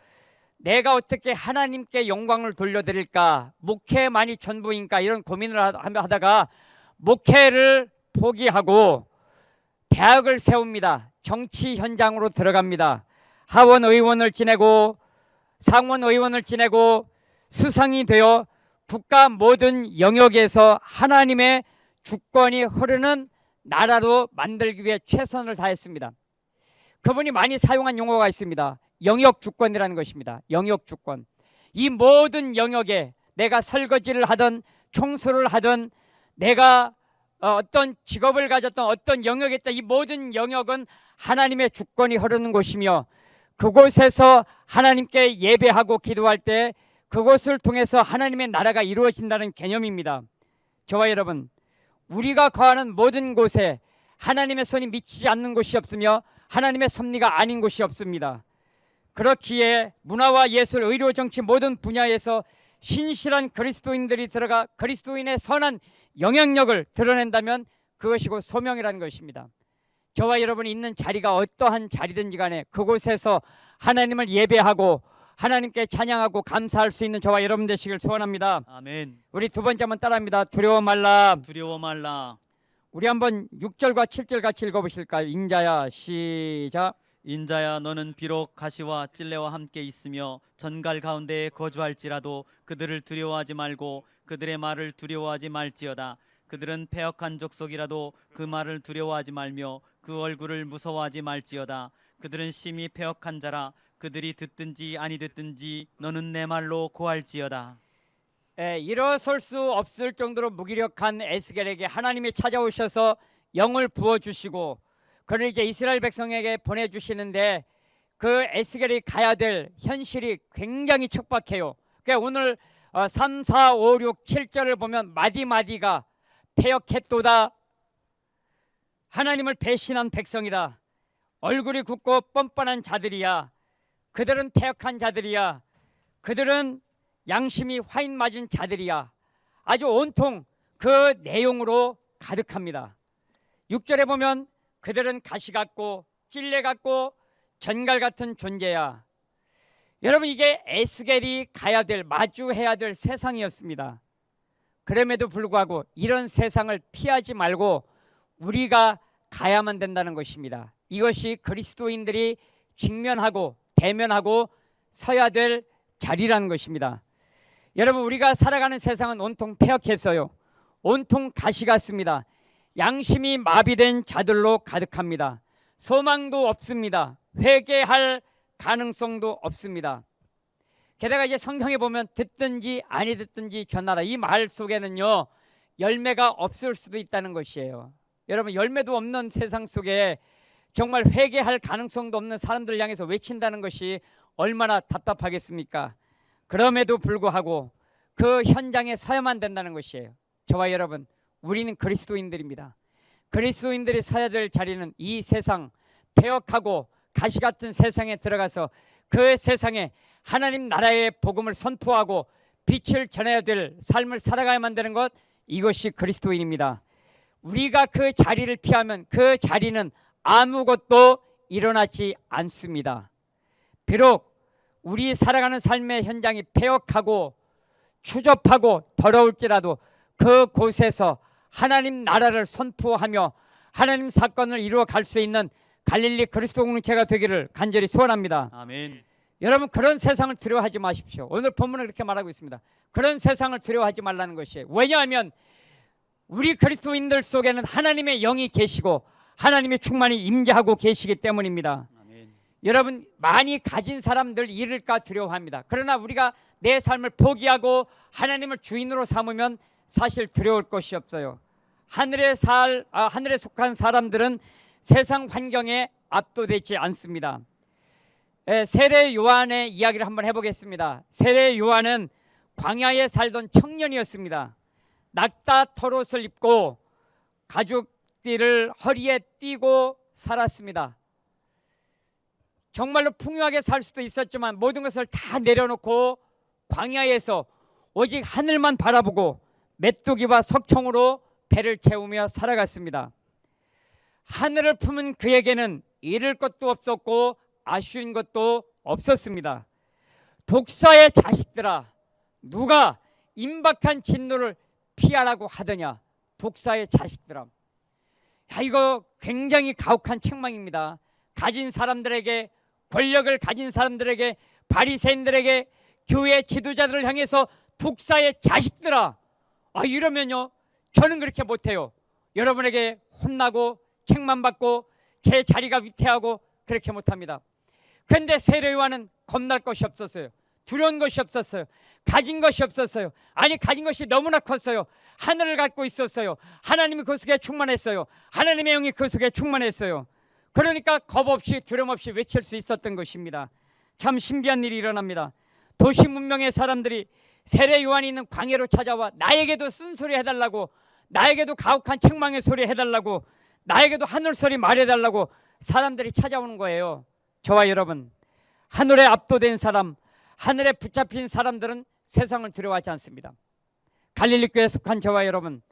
내가 어떻게 하나님께 영광을 돌려드릴까, 목회만이 전부인가, 이런 고민을 하다가 목회를 포기하고 대학을 세웁니다. 정치 현장으로 들어갑니다. 하원 의원을 지내고 상원 의원을 지내고 수상이 되어 국가 모든 영역에서 하나님의 주권이 흐르는 나라로 만들기 위해 최선을 다했습니다. 그분이 많이 사용한 용어가 있습니다. 영역 주권이라는 것입니다. 영역 주권. 이 모든 영역에 내가 설거지를 하든 청소를 하든 내가 어떤 직업을 가졌던 어떤 영역에 있다, 이 모든 영역은 하나님의 주권이 흐르는 곳이며 그곳에서 하나님께 예배하고 기도할 때 그것을 통해서 하나님의 나라가 이루어진다는 개념입니다. 저와 여러분, 우리가 거하는 모든 곳에 하나님의 손이 미치지 않는 곳이 없으며 하나님의 섭리가 아닌 곳이 없습니다. 그렇기에 문화와 예술, 의료, 정치 모든 분야에서 신실한 그리스도인들이 들어가 그리스도인의 선한 영향력을 드러낸다면 그것이 곧 소명이라는 것입니다. 저와 여러분이 있는 자리가 어떠한 자리든지 간에 그곳에서 하나님을 예배하고 하나님께 찬양하고 감사할 수 있는 저와 여러분 되시길 소원합니다. 아멘. 우리 두 번째 한번 따라합니다. 두려워 말라. 두려워 말라. 우리 한번 6절과 7절 같이 읽어보실까요? 인자야, 시작. 인자야, 너는 비록 가시와 찔레와 함께 있으며 전갈 가운데 거주할지라도 그들을 두려워하지 말고 그들의 말을 두려워하지 말지어다. 그들은 패역한 족속이라도 그 말을 두려워하지 말며 그 얼굴을 무서워하지 말지어다. 그들은 심히 패역한 자라. 그들이 듣든지 아니 듣든지 너는 내 말로 고할지어다. 일어설 수 없을 정도로 무기력한 에스겔에게 하나님이 찾아오셔서 영을 부어주시고 그를 이제 이스라엘 백성에게 보내주시는데 그 에스겔이 가야 될 현실이 굉장히 척박해요. 그러니까 오늘 3, 4, 5, 6, 7절을 보면 마디마디가 패역했도다. 하나님을 배신한 백성이다. 얼굴이 굳고 뻔뻔한 자들이야. 그들은 패역한 자들이야. 그들은 양심이 화인 맞은 자들이야. 아주 온통 그 내용으로 가득합니다. 6절에 보면 그들은 가시 같고 찔레 같고 전갈 같은 존재야. 여러분, 이게 에스겔이 가야 될, 마주해야 될 세상이었습니다. 그럼에도 불구하고 이런 세상을 피하지 말고 우리가 가야만 된다는 것입니다. 이것이 그리스도인들이 직면하고 대면하고 서야 될 자리라는 것입니다. 여러분, 우리가 살아가는 세상은 온통 패역했어요. 온통 가시 같습니다. 양심이 마비된 자들로 가득합니다. 소망도 없습니다. 회개할 가능성도 없습니다. 게다가 이제 성경에 보면 듣든지 아니 듣든지 전하라, 이 말 속에는요 열매가 없을 수도 있다는 것이에요. 여러분, 열매도 없는 세상 속에 정말 회개할 가능성도 없는 사람들 향해서 외친다는 것이 얼마나 답답하겠습니까? 그럼에도 불구하고 그 현장에 서야만 된다는 것이에요. 저와 여러분, 우리는 그리스도인들입니다. 그리스도인들이 서야 될 자리는 이 세상, 패역하고 가시 같은 세상에 들어가서 그 세상에 하나님 나라의 복음을 선포하고 빛을 전해야 될 삶을 살아가야만 되는 것, 이것이 그리스도인입니다. 우리가 그 자리를 피하면 그 자리는 아무것도 일어나지 않습니다. 비록 우리 살아가는 삶의 현장이 패역하고 추접하고 더러울지라도 그곳에서 하나님 나라를 선포하며 하나님 사건을 이루어 갈 수 있는 갈릴리 그리스도 공동체가 되기를 간절히 소원합니다. 아멘. 여러분, 그런 세상을 두려워하지 마십시오. 오늘 본문은 이렇게 말하고 있습니다. 그런 세상을 두려워하지 말라는 것이에요. 왜냐하면 우리 그리스도인들 속에는 하나님의 영이 계시고 하나님의 충만히 임재하고 계시기 때문입니다. 아멘. 여러분, 많이 가진 사람들 잃을까 두려워합니다. 그러나 우리가 내 삶을 포기하고 하나님을 주인으로 삼으면 사실 두려울 것이 없어요. 하늘에 속한 사람들은 세상 환경에 압도되지 않습니다. 세례 요한의 이야기를 한번 해보겠습니다. 세례 요한은 광야에 살던 청년이었습니다. 낙타 털옷을 입고 가죽띠를 허리에 띠고 살았습니다. 정말로 풍요하게 살 수도 있었지만 모든 것을 다 내려놓고 광야에서 오직 하늘만 바라보고 메뚜기와 석청으로 배를 채우며 살아갔습니다. 하늘을 품은 그에게는 잃을 것도 없었고 아쉬운 것도 없었습니다. 독사의 자식들아, 누가 임박한 진노를 피하라고 하더냐. 독사의 자식들아. 이거 굉장히 가혹한 책망입니다. 가진 사람들에게, 권력을 가진 사람들에게, 바리새인들에게, 교회 지도자들을 향해서 독사의 자식들아, 이러면요 저는 그렇게 못해요. 여러분에게 혼나고 책망받고 제 자리가 위태하고 그렇게 못합니다. 그런데 세례 요한은 겁날 것이 없었어요. 두려운 것이 없었어요. 가진 것이 없었어요. 아니, 가진 것이 너무나 컸어요. 하늘을 갖고 있었어요. 하나님이 그 속에 충만했어요. 하나님의 영이 그 속에 충만했어요. 그러니까 겁 없이 두려움 없이 외칠 수 있었던 것입니다. 참 신비한 일이 일어납니다. 도시 문명의 사람들이 세례 요한이 있는 광야로 찾아와 나에게도 쓴소리 해달라고, 나에게도 가혹한 책망의 소리 해달라고, 나에게도 하늘 소리 말해달라고 사람들이 찾아오는 거예요. 저와 여러분, 하늘에 압도된 사람, 하늘에 붙잡힌 사람들은 세상을 두려워하지 않습니다. 갈릴리 교회에 속한 저와 여러분,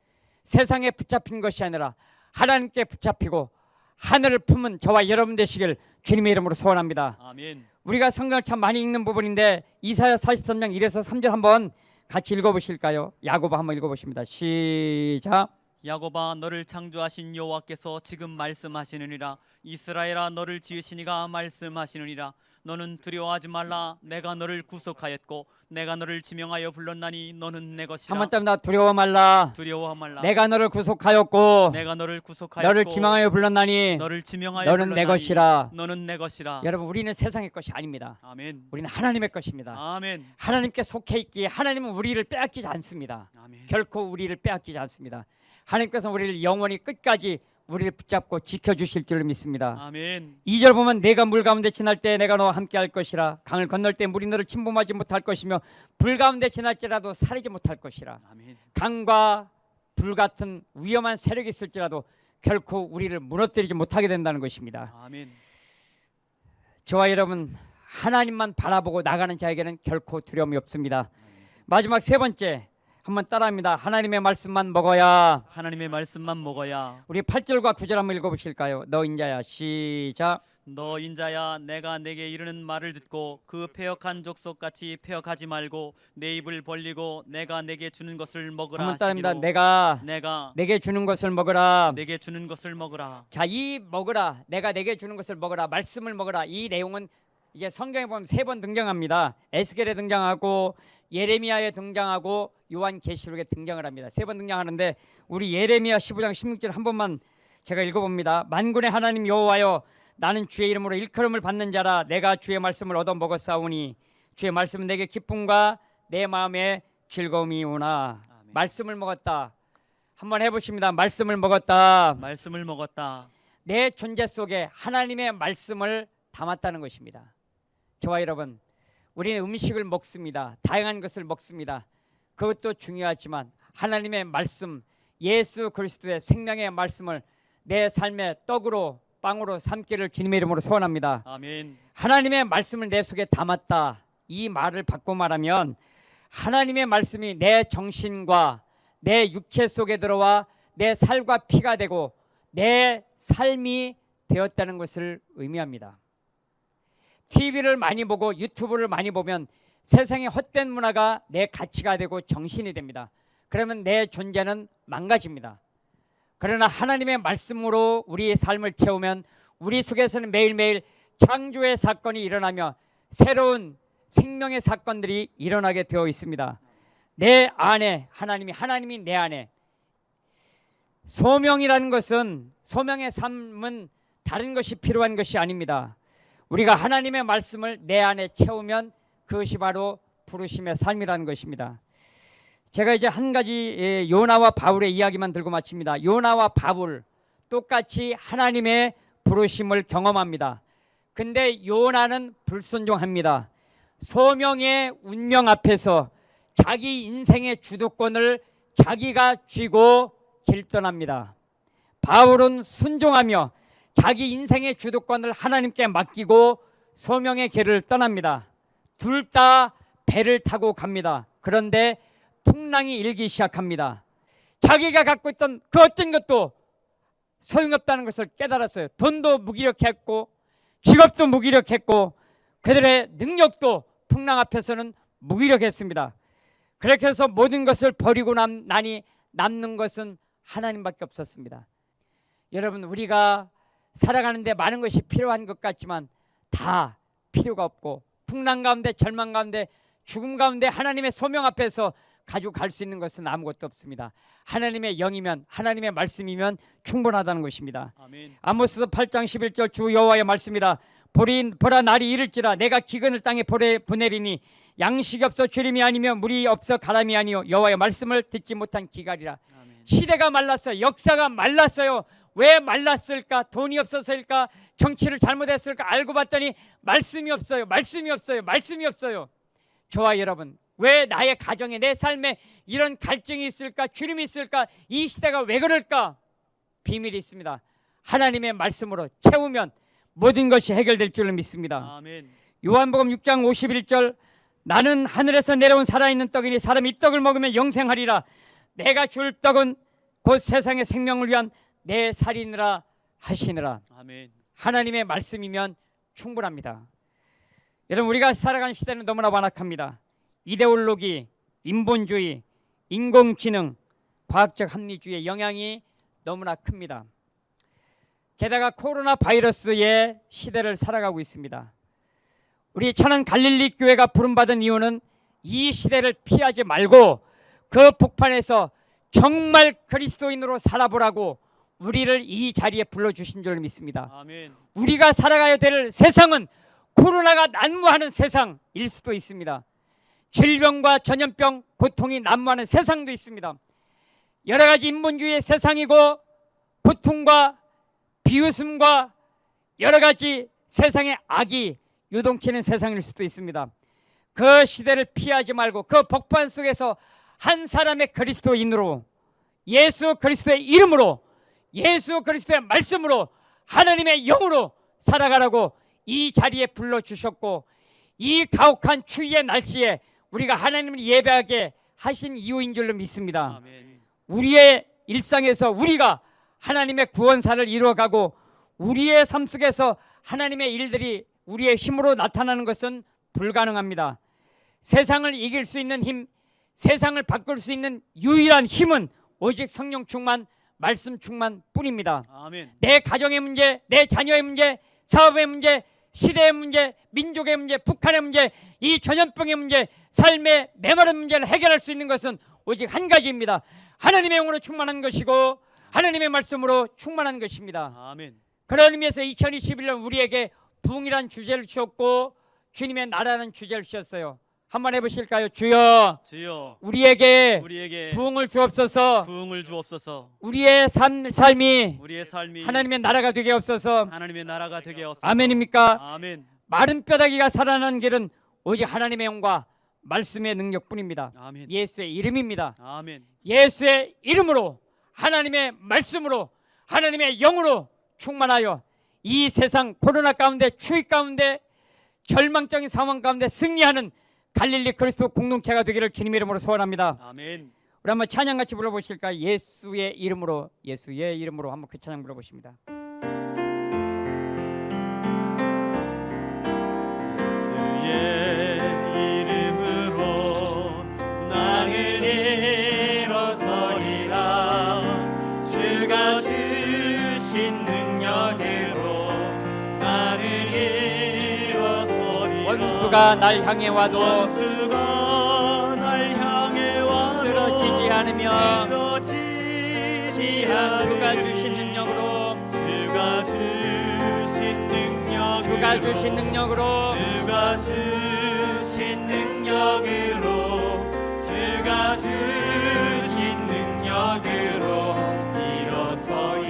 세상에 붙잡힌 것이 아니라 하나님께 붙잡히고 하늘을 품은 저와 여러분 되시길 주님의 이름으로 소원합니다. 아멘. 우리가 성경을 참 많이 읽는 부분인데 이사야 43장 1에서 3절 한번 같이 읽어보실까요? 야고보 한번 읽어보십니다. 시작. 야고바, 너를 창조하신 여호와께서 지금 말씀하시느니라. 이스라엘아, 너를 지으시니가 말씀하시느니라. 너는 두려워하지 말라. 내가 너를 구속하였고 내가 너를 지명하여 불렀나니 너는 내 것이라. 한번 따라 두려워 말라. 두려워하지 말라. 내가 너를 구속하였고 내가 너를 구속하였고 너를 지명하여 불렀나니 너를 지명하여 너는 내 불렀나니 것이라. 너는 내 것이라. 여러분, 우리는 세상의 것이 아닙니다. 아멘. 우리는 하나님의 것입니다. 아멘. 하나님께 속해 있기에 하나님은 우리를 빼앗기지 않습니다. 아멘. 결코 우리를 빼앗기지 않습니다. 하나님께서 우리를 영원히 끝까지 우리를 붙잡고 지켜주실 줄 믿습니다. 아멘. 2절 보면 내가 물 가운데 지날 때 내가 너와 함께 할 것이라. 강을 건널 때 물이 너를 침범하지 못할 것이며 불 가운데 지날지라도 사리지 못할 것이라. 아멘. 강과 불 같은 위험한 세력이 있을지라도 결코 우리를 무너뜨리지 못하게 된다는 것입니다. 아멘. 저와 여러분, 하나님만 바라보고 나가는 자에게는 결코 두려움이 없습니다. 마지막 세 번째 한번 따라합니다. 하나님의 말씀만 먹어야. 하나님의 말씀만 먹어야. 우리 8절과 9절 한번 읽어보실까요? 너 인자야. 시작. 너 인자야, 내가 내게 이르는 말을 듣고 그 패역한 족속같이 패역하지 말고 내 입을 벌리고 내가 내게 주는 것을 먹으라 한번 따라합니다. 하시기로. 내가 내게 주는 것을 먹으라. 내게 주는 것을 먹으라. 자, 이 먹으라, 내가 내게 주는 것을 먹으라, 말씀을 먹으라, 이 내용은 이제 성경에 보면 3번 등장합니다. 에스겔에 등장하고 예레미야에 등장하고 요한계시록에 등장을 합니다. 3번 등장하는데 우리 예레미야 15장 16절 한 번만 제가 읽어봅니다. 만군의 하나님 여호와여, 나는 주의 이름으로 일컬음을 받는 자라. 내가 주의 말씀을 얻어 먹었사오니 주의 말씀은 내게 기쁨과 내 마음에 즐거움이 오나. 아멘. 말씀을 먹었다. 한번 해보십니다. 말씀을 먹었다. 말씀을 먹었다. 내 존재 속에 하나님의 말씀을 담았다는 것입니다. 저와 여러분, 우리는 음식을 먹습니다. 다양한 것을 먹습니다. 그것도 중요하지만 하나님의 말씀, 예수 그리스도의 생명의 말씀을 내 삶의 떡으로 빵으로 삼기를 주님의 이름으로 소원합니다. 아멘. 하나님의 말씀을 내 속에 담았다. 이 말을 바꿔 말하면 하나님의 말씀이 내 정신과 내 육체 속에 들어와 내 살과 피가 되고 내 삶이 되었다는 것을 의미합니다. TV를 많이 보고 유튜브를 많이 보면 세상의 헛된 문화가 내 가치가 되고 정신이 됩니다. 그러면 내 존재는 망가집니다. 그러나 하나님의 말씀으로 우리의 삶을 채우면 우리 속에서는 매일매일 창조의 사건이 일어나며 새로운 생명의 사건들이 일어나게 되어 있습니다. 내 안에 하나님이 내 안에. 소명이라는 것은, 소명의 삶은 다른 것이 필요한 것이 아닙니다. 우리가 하나님의 말씀을 내 안에 채우면 그것이 바로 부르심의 삶이라는 것입니다. 제가 이제 한 가지 요나와 바울의 이야기만 들고 마칩니다. 요나와 바울 똑같이 하나님의 부르심을 경험합니다. 근데 요나는 불순종합니다. 소명의 운명 앞에서 자기 인생의 주도권을 자기가 쥐고 길 떠납니다. 바울은 순종하며 자기 인생의 주도권을 하나님께 맡기고 소명의 길을 떠납니다. 둘 다 배를 타고 갑니다. 그런데 풍랑이 일기 시작합니다. 자기가 갖고 있던 그 어떤 것도 소용없다는 것을 깨달았어요. 돈도 무기력했고 직업도 무기력했고 그들의 능력도 풍랑 앞에서는 무기력했습니다. 그렇게 해서 모든 것을 버리고 나니 남는 것은 하나님밖에 없었습니다. 여러분, 우리가 살아가는데 많은 것이 필요한 것 같지만 다 필요가 없고 풍랑 가운데, 절망 가운데, 죽음 가운데 하나님의 소명 앞에서 가지고 갈 수 있는 것은 아무것도 없습니다. 하나님의 영이면, 하나님의 말씀이면 충분하다는 것입니다. 아멘. 아모스 8장 11절 주 여호와의 말씀이다. 보라 날이 이를지라 내가 기근을 땅에 보내리니 양식이 없어 주림이 아니며 물이 없어 가람이 아니요 여호와의 말씀을 듣지 못한 기갈이라. 아멘. 시대가 말랐어요. 역사가 말랐어요. 왜 말랐을까? 돈이 없어서일까? 정치를 잘못했을까? 알고 봤더니 말씀이 없어요. 말씀이 없어요. 말씀이 없어요. 저와 여러분, 왜 나의 가정에, 내 삶에 이런 갈증이 있을까? 주림이 있을까? 이 시대가 왜 그럴까? 비밀이 있습니다. 하나님의 말씀으로 채우면 모든 것이 해결될 줄로 믿습니다. 아멘. 요한복음 6장 51절 나는 하늘에서 내려온 살아있는 떡이니 사람이 이 떡을 먹으면 영생하리라. 내가 줄 떡은 곧 세상의 생명을 위한 내 살이니라 하시니라. 아멘. 하나님의 말씀이면 충분합니다. 여러분, 우리가 살아가는 시대는 너무나 완악합니다. 이데올로기, 인본주의, 인공지능, 과학적 합리주의의 영향이 너무나 큽니다. 게다가 코로나 바이러스의 시대를 살아가고 있습니다. 우리 천안 갈릴리 교회가 부름받은 이유는 이 시대를 피하지 말고 그 복판에서 정말 그리스도인으로 살아보라고 우리를 이 자리에 불러주신 줄 믿습니다. 아멘. 우리가 살아가야 될 세상은 코로나가 난무하는 세상일 수도 있습니다. 질병과 전염병, 고통이 난무하는 세상도 있습니다. 여러 가지 인본주의의 세상이고 고통과 비웃음과 여러 가지 세상의 악이 유동치는 세상일 수도 있습니다. 그 시대를 피하지 말고 그 복판 속에서 한 사람의 그리스도인으로, 예수 그리스도의 이름으로, 예수 그리스도의 말씀으로, 하나님의 영으로 살아가라고 이 자리에 불러주셨고, 이 가혹한 추위의 날씨에 우리가 하나님을 예배하게 하신 이유인 줄로 믿습니다. 아멘. 우리의 일상에서 우리가 하나님의 구원사를 이루어가고 우리의 삶 속에서 하나님의 일들이 우리의 힘으로 나타나는 것은 불가능합니다. 세상을 이길 수 있는 힘, 세상을 바꿀 수 있는 유일한 힘은 오직 성령 충만, 말씀 충만 뿐입니다. 아멘. 내 가정의 문제, 내 자녀의 문제, 사업의 문제, 시대의 문제, 민족의 문제, 북한의 문제, 이 전염병의 문제, 삶의 메마른 문제를 해결할 수 있는 것은 오직 한 가지입니다. 하나님의 영으로 충만한 것이고 하나님의 말씀으로 충만한 것입니다. 아멘. 그런 의미에서 2021년 우리에게 부흥이란 주제를 주셨고 주님의 나라는 주제를 주셨어요. 한번 해보실까요? 주여, 주여 우리에게 우리에게 부흥을 주옵소서. 부흥을 주옵소서. 우리의 삶이 우리의 삶이 하나님의 나라가 되게 없어서. 하나님의 나라가 되게 없소서. 아멘입니까? 아멘. 마른 뼈다귀가 살아나는 길은 오직 하나님의 영과 말씀의 능력뿐입니다. 아멘. 예수의 이름입니다. 아멘. 예수의 이름으로, 하나님의 말씀으로, 하나님의 영으로 충만하여 이 세상 코로나 가운데, 추위 가운데, 절망적인 상황 가운데 승리하는 갈릴리 그리스도 공동체가 되기를 주님 이름으로 소원합니다. 아멘. 우리 한번 찬양 같이 불러보실까요? 예수의 이름으로, 예수의 이름으로 한번 그 찬양 불러보십니다. 예수의 이름으로 나는 일어서리라. 주가 주신 능력으로 나는 일어서리라. 원수가 날 향해 와도 원수가 날 향해 와도 쓰러지지 않으며 쓰러지지 주가 않으며 주신 능력으로, 주가 주신 능력으로 주가 주신 능력으로, 주가 주신 능력으로 주가 주신 능력으로 일어서리.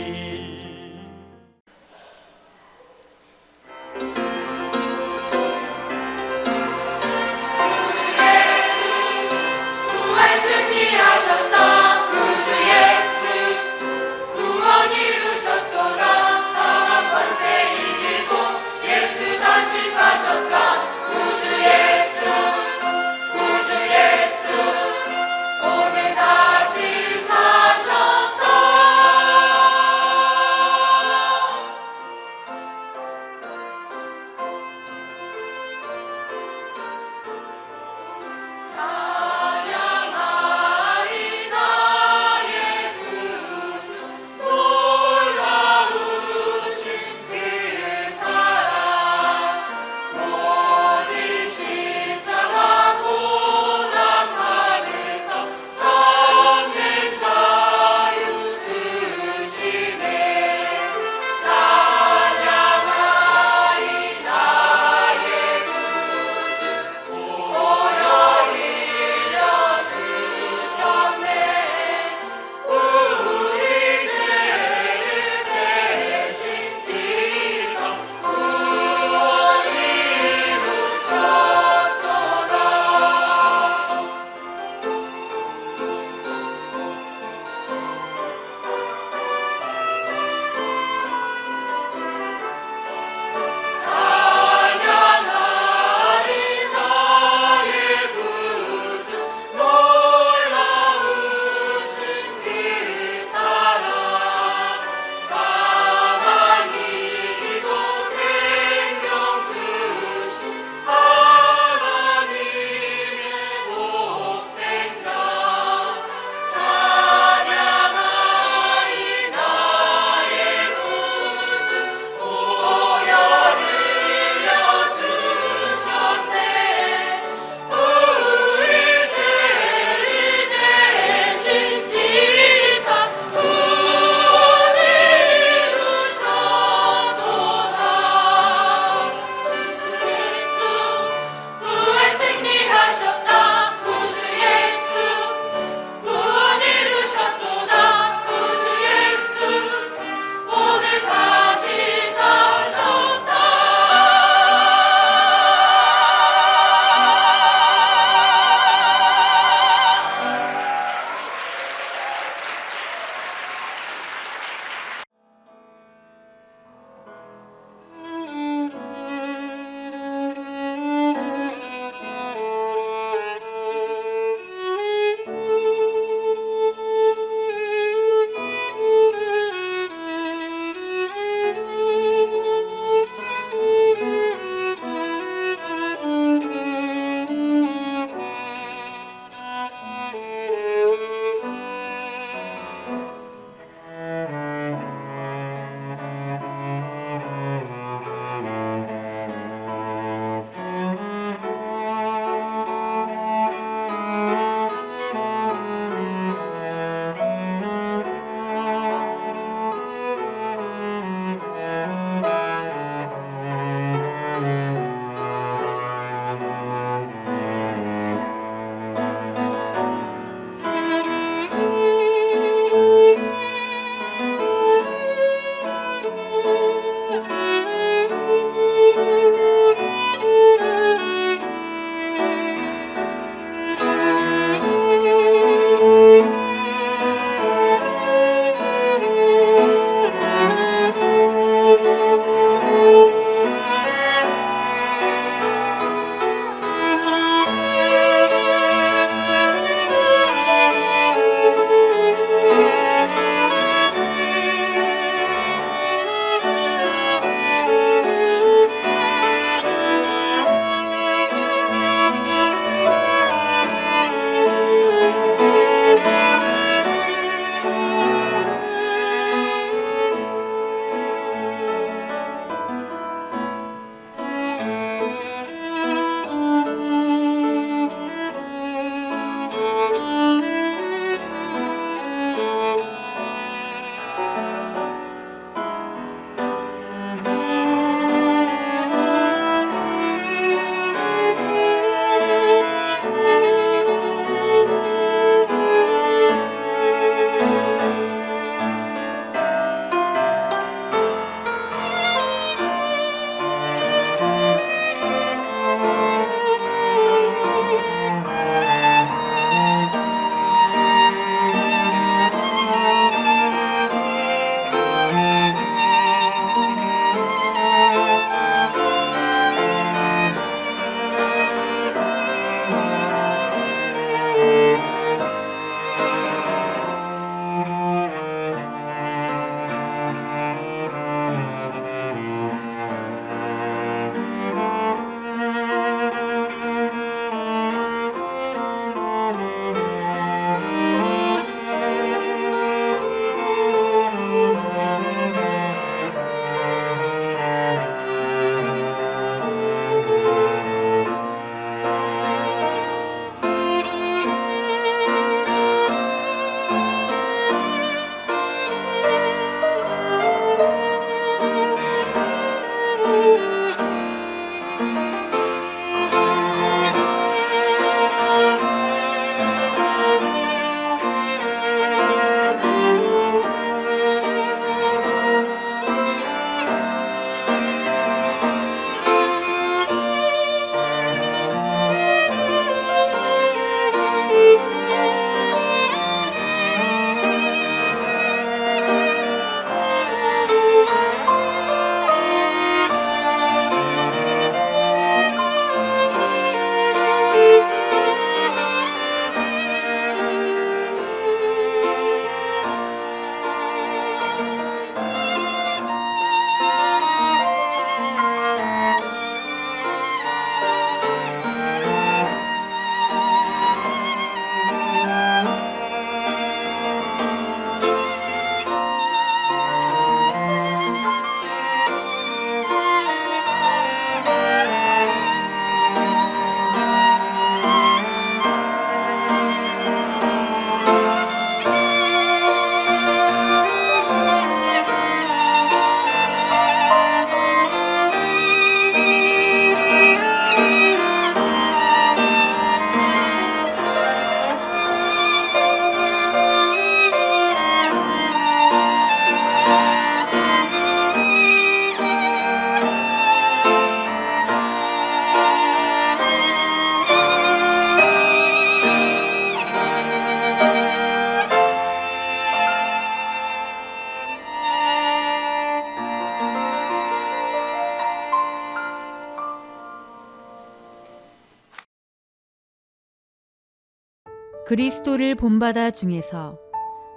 그리스도를 본받아 중에서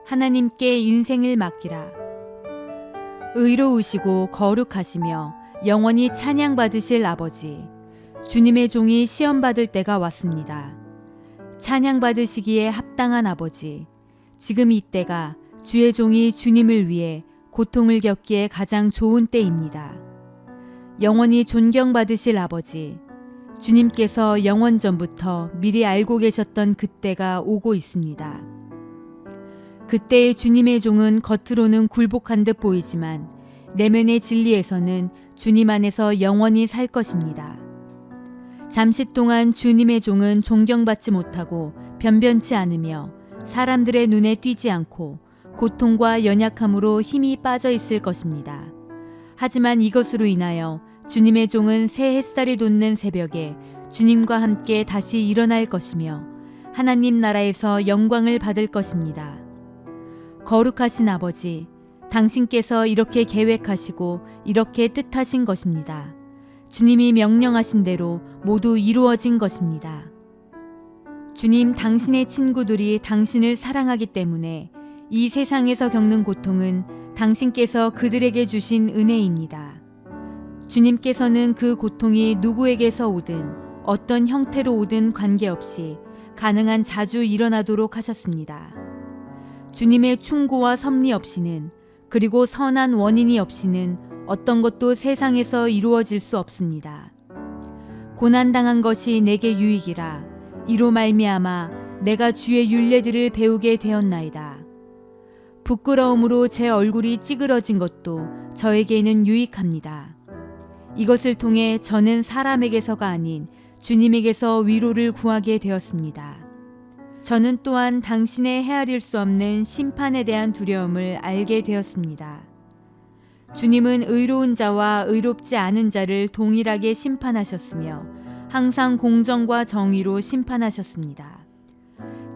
하나님께 인생을 맡기라. 의로우시고 거룩하시며 영원히 찬양받으실 아버지, 주님의 종이 시험받을 때가 왔습니다. 찬양받으시기에 합당한 아버지, 지금 이때가 주의 종이 주님을 위해 고통을 겪기에 가장 좋은 때입니다. 영원히 존경받으실 아버지, 주님께서 영원전부터 미리 알고 계셨던 그때가 오고 있습니다. 그때의 주님의 종은 겉으로는 굴복한 듯 보이지만 내면의 진리에서는 주님 안에서 영원히 살 것입니다. 잠시 동안 주님의 종은 존경받지 못하고 변변치 않으며 사람들의 눈에 띄지 않고 고통과 연약함으로 힘이 빠져 있을 것입니다. 하지만 이것으로 인하여 주님의 종은 새 햇살이 돋는 새벽에 주님과 함께 다시 일어날 것이며 하나님 나라에서 영광을 받을 것입니다. 거룩하신 아버지, 당신께서 이렇게 계획하시고 이렇게 뜻하신 것입니다. 주님이 명령하신 대로 모두 이루어진 것입니다. 주님, 당신의 친구들이 당신을 사랑하기 때문에 이 세상에서 겪는 고통은 당신께서 그들에게 주신 은혜입니다. 주님께서는 그 고통이 누구에게서 오든 어떤 형태로 오든 관계없이 가능한 자주 일어나도록 하셨습니다. 주님의 충고와 섭리 없이는, 그리고 선한 원인이 없이는 어떤 것도 세상에서 이루어질 수 없습니다. 고난당한 것이 내게 유익이라 이로 말미암아 내가 주의 율례들을 배우게 되었나이다. 부끄러움으로 제 얼굴이 찌그러진 것도 저에게는 유익합니다. 이것을 통해 저는 사람에게서가 아닌 주님에게서 위로를 구하게 되었습니다. 저는 또한 당신의 헤아릴 수 없는 심판에 대한 두려움을 알게 되었습니다. 주님은 의로운 자와 의롭지 않은 자를 동일하게 심판하셨으며 항상 공정과 정의로 심판하셨습니다.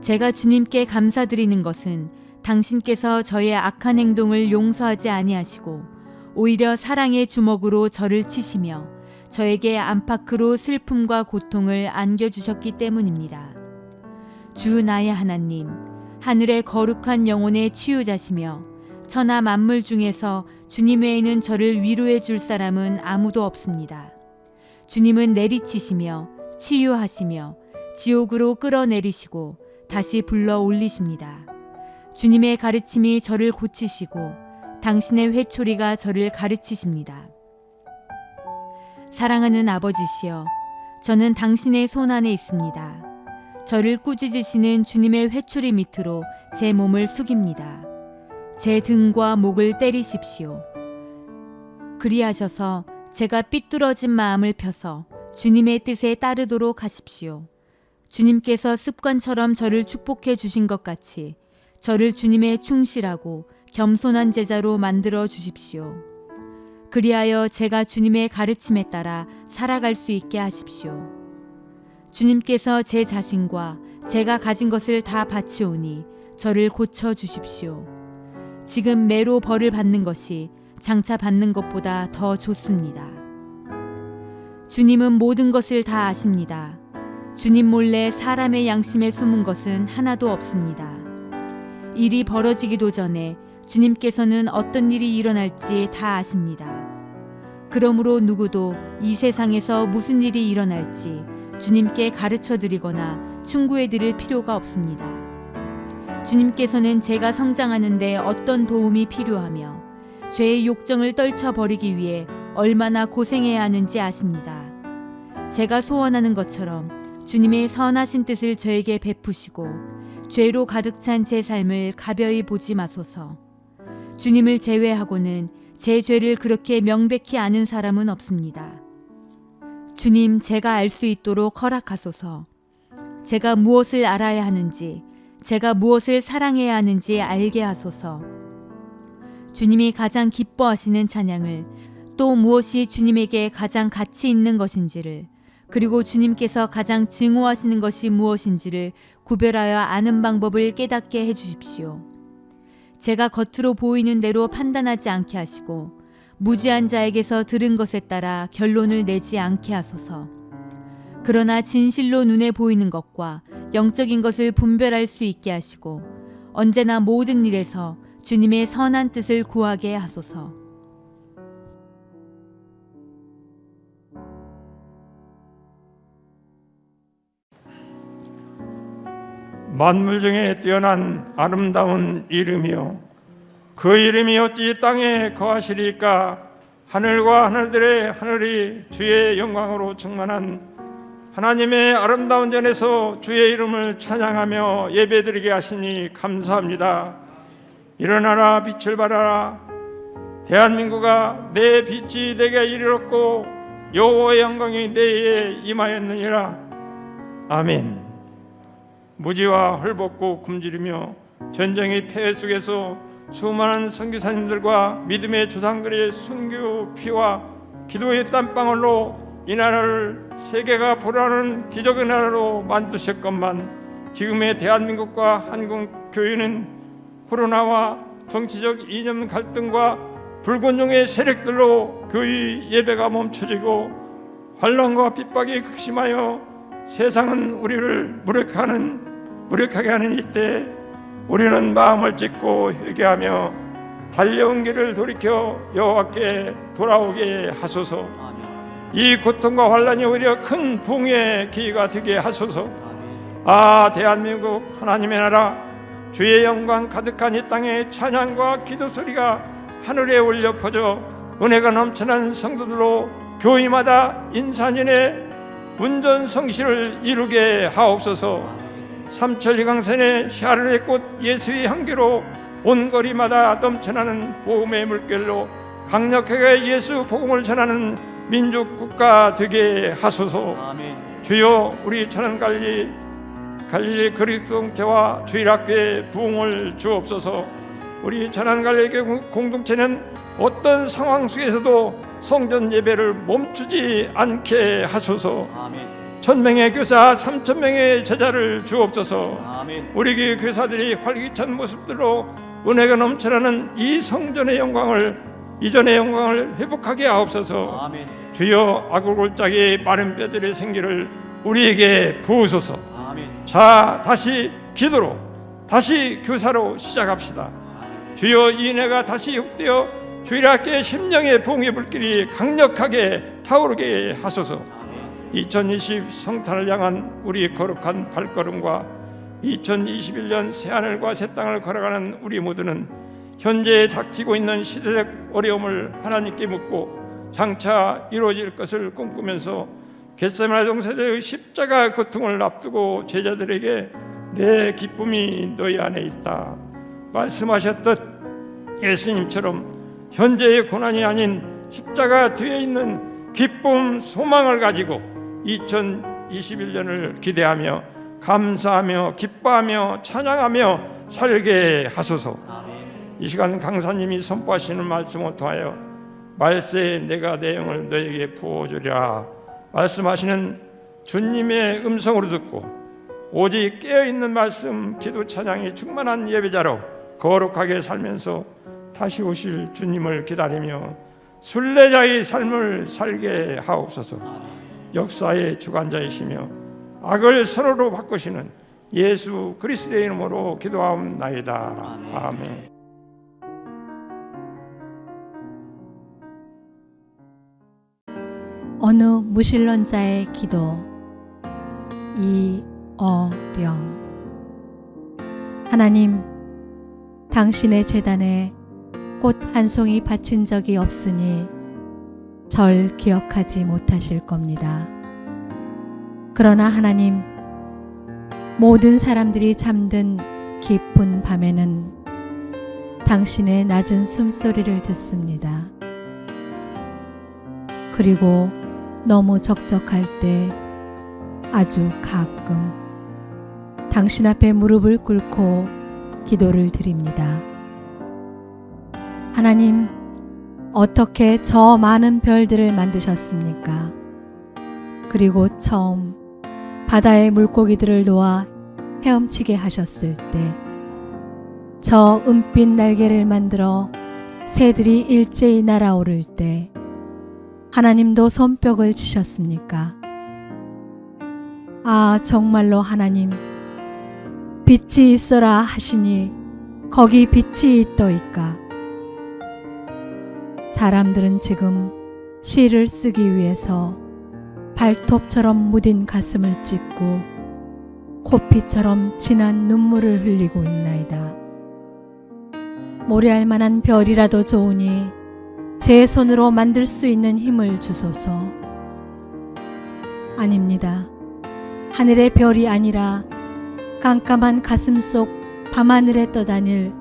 제가 주님께 감사드리는 것은 당신께서 저의 악한 행동을 용서하지 아니하시고 오히려 사랑의 주먹으로 저를 치시며 저에게 안팎으로 슬픔과 고통을 안겨주셨기 때문입니다. 주 나의 하나님, 하늘의 거룩한 영혼의 치유자시며 천하 만물 중에서 주님 외에는 저를 위로해 줄 사람은 아무도 없습니다. 주님은 내리치시며 치유하시며 지옥으로 끌어내리시고 다시 불러 올리십니다. 주님의 가르침이 저를 고치시고 당신의 회초리가 저를 가르치십니다. 사랑하는 아버지시여, 저는 당신의 손 안에 있습니다. 저를 꾸짖으시는 주님의 회초리 밑으로 제 몸을 숙입니다. 제 등과 목을 때리십시오. 그리하셔서 제가 삐뚤어진 마음을 펴서 주님의 뜻에 따르도록 하십시오. 주님께서 습관처럼 저를 축복해 주신 것 같이 저를 주님의 충실하고 겸손한 제자로 만들어 주십시오. 그리하여 제가 주님의 가르침에 따라 살아갈 수 있게 하십시오. 주님께서 제 자신과 제가 가진 것을 다 바치오니 저를 고쳐 주십시오. 지금 매로 벌을 받는 것이 장차 받는 것보다 더 좋습니다. 주님은 모든 것을 다 아십니다. 주님 몰래 사람의 양심에 숨은 것은 하나도 없습니다. 일이 벌어지기도 전에 주님께서는 어떤 일이 일어날지 다 아십니다. 그러므로 누구도 이 세상에서 무슨 일이 일어날지 주님께 가르쳐 드리거나 충고해 드릴 필요가 없습니다. 주님께서는 제가 성장하는데 어떤 도움이 필요하며 죄의 욕정을 떨쳐버리기 위해 얼마나 고생해야 하는지 아십니다. 제가 소원하는 것처럼 주님의 선하신 뜻을 저에게 베푸시고 죄로 가득 찬 제 삶을 가벼이 보지 마소서. 주님을 제외하고는 제 죄를 그렇게 명백히 아는 사람은 없습니다. 주님, 제가 알 수 있도록 허락하소서. 제가 무엇을 알아야 하는지, 제가 무엇을 사랑해야 하는지 알게 하소서. 주님이 가장 기뻐하시는 찬양을, 또 무엇이 주님에게 가장 가치 있는 것인지를, 그리고 주님께서 가장 증오하시는 것이 무엇인지를 구별하여 아는 방법을 깨닫게 해주십시오. 제가 겉으로 보이는 대로 판단하지 않게 하시고 무지한 자에게서 들은 것에 따라 결론을 내지 않게 하소서. 그러나 진실로 눈에 보이는 것과 영적인 것을 분별할 수 있게 하시고 언제나 모든 일에서 주님의 선한 뜻을 구하게 하소서. 만물 중에 뛰어난 아름다운 이름이요, 그 이름이 어찌 땅에 거하시리까? 하늘과 하늘들의 하늘이 주의 영광으로 충만한 하나님의 아름다운 전에서 주의 이름을 찬양하며 예배드리게 하시니 감사합니다. 일어나라, 빛을 발하라. 대한민국아, 내 빛이 내게 이르렀고 여호와의 영광이 내에 임하였느니라. 아멘. 무지와 헐벗고 굶주리며 전쟁의 폐해 속에서 수많은 선교사님들과 믿음의 조상들의 순교 피와 기도의 땀방울로 이 나라를 세계가 보라는 기적의 나라로 만드셨건만, 지금의 대한민국과 한국교회는 코로나와 정치적 이념 갈등과 불균형의 세력들로 교회 예배가 멈춰지고 환란과 핍박이 극심하여 세상은 우리를 무력하게 하는 이때, 우리는 마음을 찢고 회개하며 달려온 길을 돌이켜 여호와께 돌아오게 하소서. 이 고통과 환란이 오히려 큰 부흥의 기회가 되게 하소서. 아, 대한민국 하나님의 나라, 주의 영광 가득한 이 땅에 찬양과 기도 소리가 하늘에 울려 퍼져 은혜가 넘치는 성도들로 교회마다 인산인의 문전성시를 이루게 하옵소서. 삼천리강산의 샤르의 꽃 예수의 향기로 온 거리마다 넘쳐나는 복음의 물결로 강력하게 예수 복음을 전하는 민족 국가 되게 하소서. 아멘. 주여, 우리 천안 갈릴리 그리스도교와 주일학교에 부흥을 주옵소서. 우리 천안 갈릴리 공동체는 어떤 상황 속에서도 성전 예배를 멈추지 않게 하소서. 아멘. 1000명의 교사, 3000명의 제자를 주옵소서. 아멘. 우리 교회 교사들이 활기찬 모습들로 은혜가 넘쳐나는 이 성전의 영광을, 이전의 영광을 회복하게 하옵소서. 아멘. 주여, 아골골짜기 마른 뼈들의 생기를 우리에게 부으소서. 아멘. 자, 다시 기도로, 다시 교사로 시작합시다. 아멘. 주여, 이 은혜가 다시 흡되어 주일학교의 심령의 부흥의 불길이 강력하게 타오르게 하소서. 2020 성탄을 향한 우리 거룩한 발걸음과 2021년 새하늘과 새 땅을 걸어가는 우리 모두는 현재 닥치고 있는 시대적 어려움을 하나님께 묻고 장차 이루어질 것을 꿈꾸면서 겟세마네 동산의 십자가 고통을 앞두고 제자들에게 내 기쁨이 너희 안에 있다 말씀하셨듯 예수님처럼 현재의 고난이 아닌 십자가 뒤에 있는 기쁨, 소망을 가지고 2021년을 기대하며 감사하며 기뻐하며 찬양하며 살게 하소서. 이 시간 강사님이 선포하시는 말씀을 통하여 말세에 내가 내 영을 너에게 부어주리라 말씀하시는 주님의 음성으로 듣고 오직 깨어있는 말씀, 기도, 찬양이 충만한 예배자로 거룩하게 살면서 다시 오실 주님을 기다리며 순례자의 삶을 살게 하옵소서. 역사의 주관자이시며 악을 선으로 바꾸시는 예수 그리스도의 이름으로 기도하옵나이다. 아멘. 어느 무신론자의 기도. 이어령. 하나님, 당신의 제단에 꽃 한 송이 바친 적이 없으니 절 기억하지 못하실 겁니다. 그러나 하나님, 모든 사람들이 잠든 깊은 밤에는 당신의 낮은 숨소리를 듣습니다. 그리고 너무 적적할 때 아주 가끔 당신 앞에 무릎을 꿇고 기도를 드립니다. 하나님, 어떻게 저 많은 별들을 만드셨습니까? 그리고 처음 바다의 물고기들을 놓아 헤엄치게 하셨을 때, 저 은빛 날개를 만들어 새들이 일제히 날아오를 때 하나님도 손뼉을 치셨습니까? 아, 정말로 하나님, 빛이 있어라 하시니 거기 빛이 있더이까. 사람들은 지금 시를 쓰기 위해서 발톱처럼 무딘 가슴을 찢고 코피처럼 진한 눈물을 흘리고 있나이다. 모래알 만한 별이라도 좋으니 제 손으로 만들 수 있는 힘을 주소서. 아닙니다. 하늘의 별이 아니라 깜깜한 가슴 속 밤하늘에 떠다닐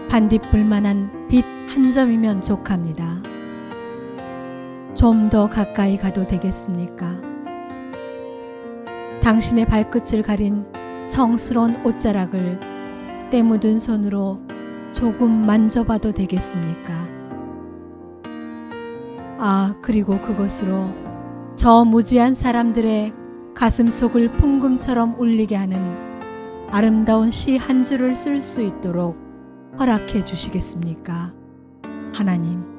반딧불만한 빛 한 점이면 족합니다. 좀 더 가까이 가도 되겠습니까? 당신의 발끝을 가린 성스러운 옷자락을 때 묻은 손으로 조금 만져봐도 되겠습니까? 아, 그리고 그것으로 저 무지한 사람들의 가슴 속을 풍금처럼 울리게 하는 아름다운 시 한 줄을 쓸 수 있도록 허락해 주시겠습니까? 하나님.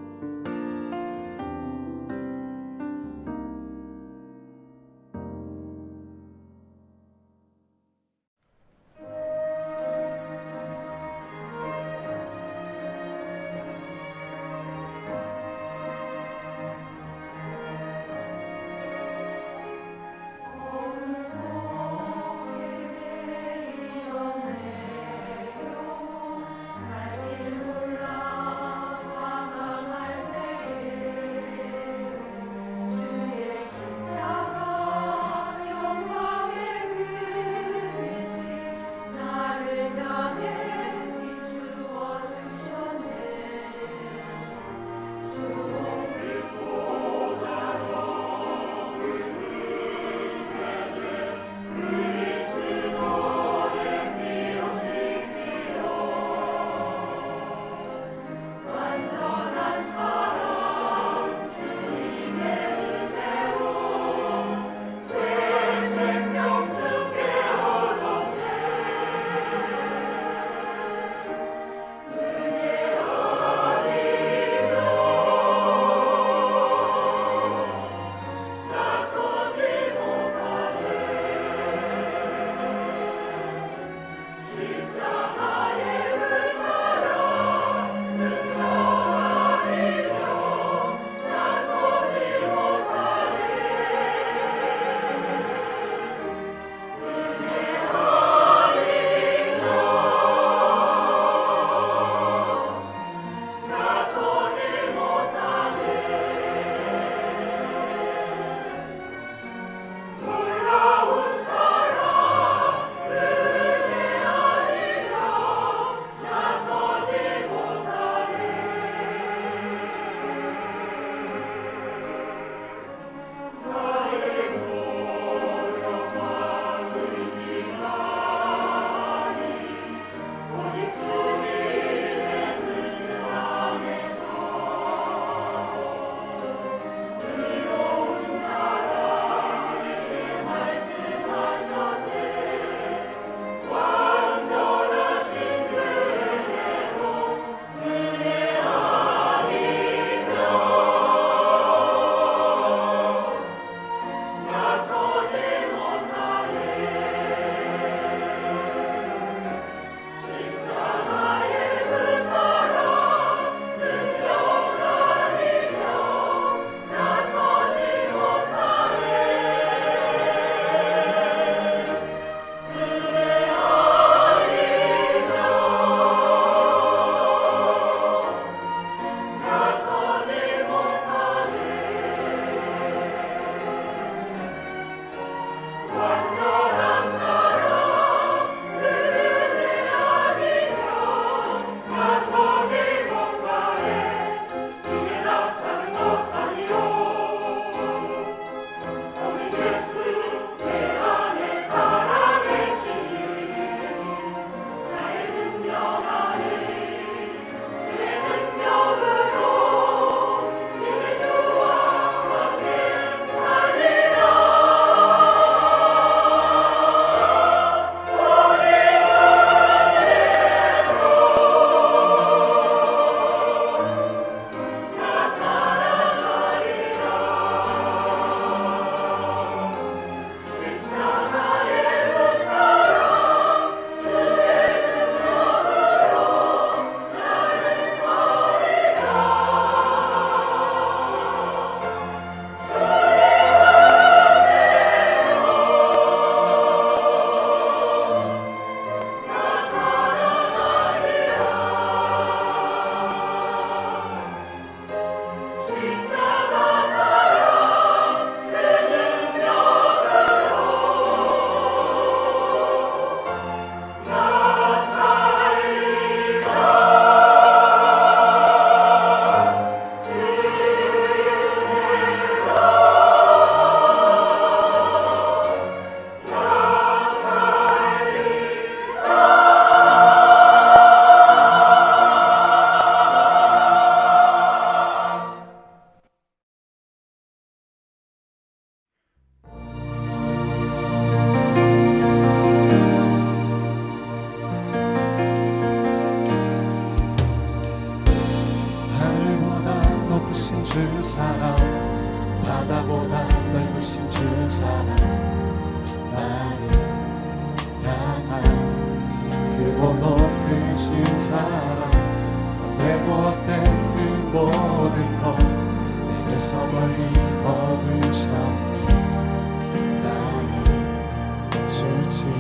주지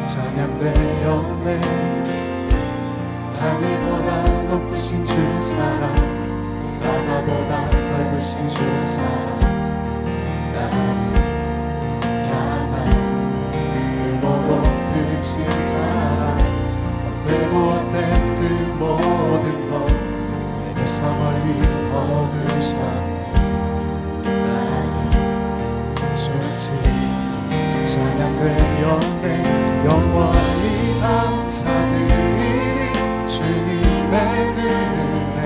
찬양되었네. 하늘보다 높으신 주 사랑, 바다보다 넓으신 주 사랑, 나를 향한 크고 높으신 사랑, 헛되고 헛된 그 모든 것 내게서 멀리 거두셨네. 나의 주지 찬양되었네. 영원히 감사드리리 주님의 그 은혜,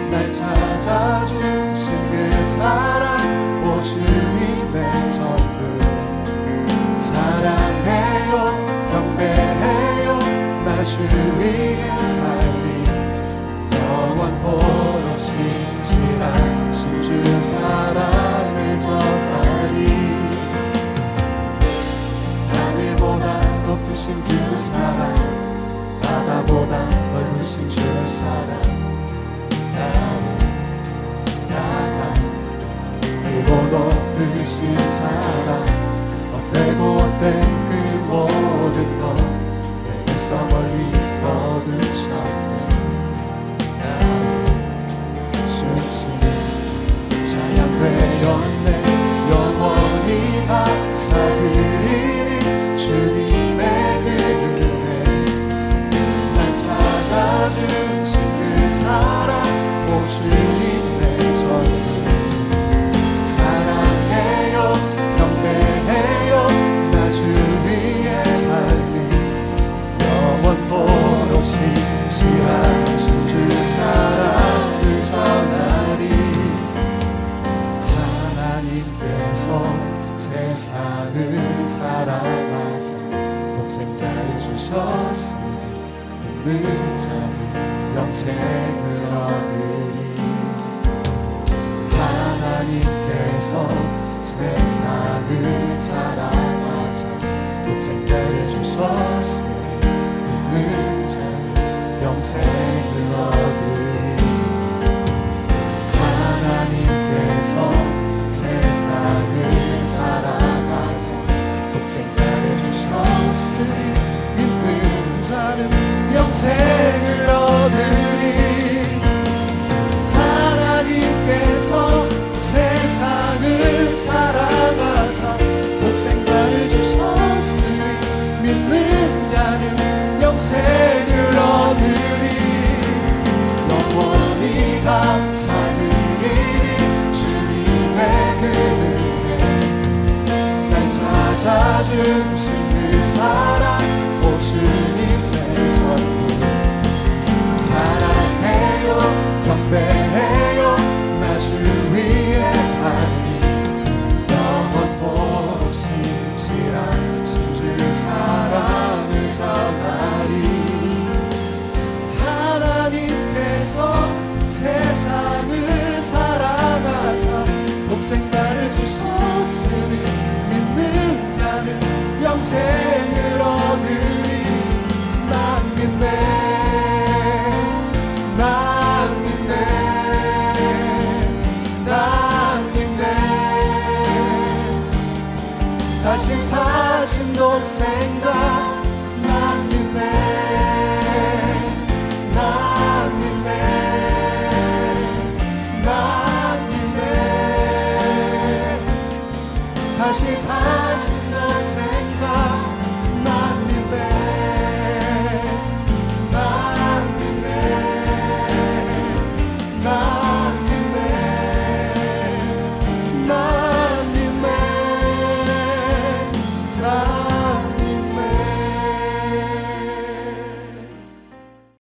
날 찾아주신 그 사랑, 오 주님 내 전부 사랑해요, 경배해요. 나 주 위에 살리 영원토록 신실하신 주 사랑을 전하리. 하늘보다 높으신 주 사랑, 바다보다 넓으신 주 사랑, 나를 향한 크고 높으신 사랑, 헛되고 헛된 그 모든 것 내게서 멀리 거두셨네. 나를 주시 찬양되었네. 영원히 감사드리리 주님의 그 은혜, 날 찾아주신 그 사랑, 오 주님 내 전부 사랑해요, 경배해요. 나 주 위에 살리 영원토록 신실하신 주 사랑을 전하리. 하나님께서 세상을 사랑하사 독생자를 주셨으니 믿는 자는 영생을 얻으리. 하나님께서 세상을 사랑하사 독생자를 주셨으니 믿는 자는 영생을 얻으리. 하나님께서 세상을 사랑하사 독생자를 주셨으니 믿는 자는 영생을 얻으리. 하나님께서 세상을 사랑하사 독생자를 주셨으니 믿는 자는 영생을 얻으리. 영원히 감사드리리 주님의 그 은혜, 날 찾아주신 그 사랑, 오 주님 내 전부 사랑해요, 경배해요. 나 주 위에 살리 영원토록 신실하신 주 사랑을 전하리. 하나님께서 세상을 사랑하사 독생자를 주셨으니 믿는 자는 영생을 얻으리. 난 믿네, 난 믿네, 난 믿네. 다시 사신 독생자, 난 믿네, 난 믿네, 난 믿네. 다시 사신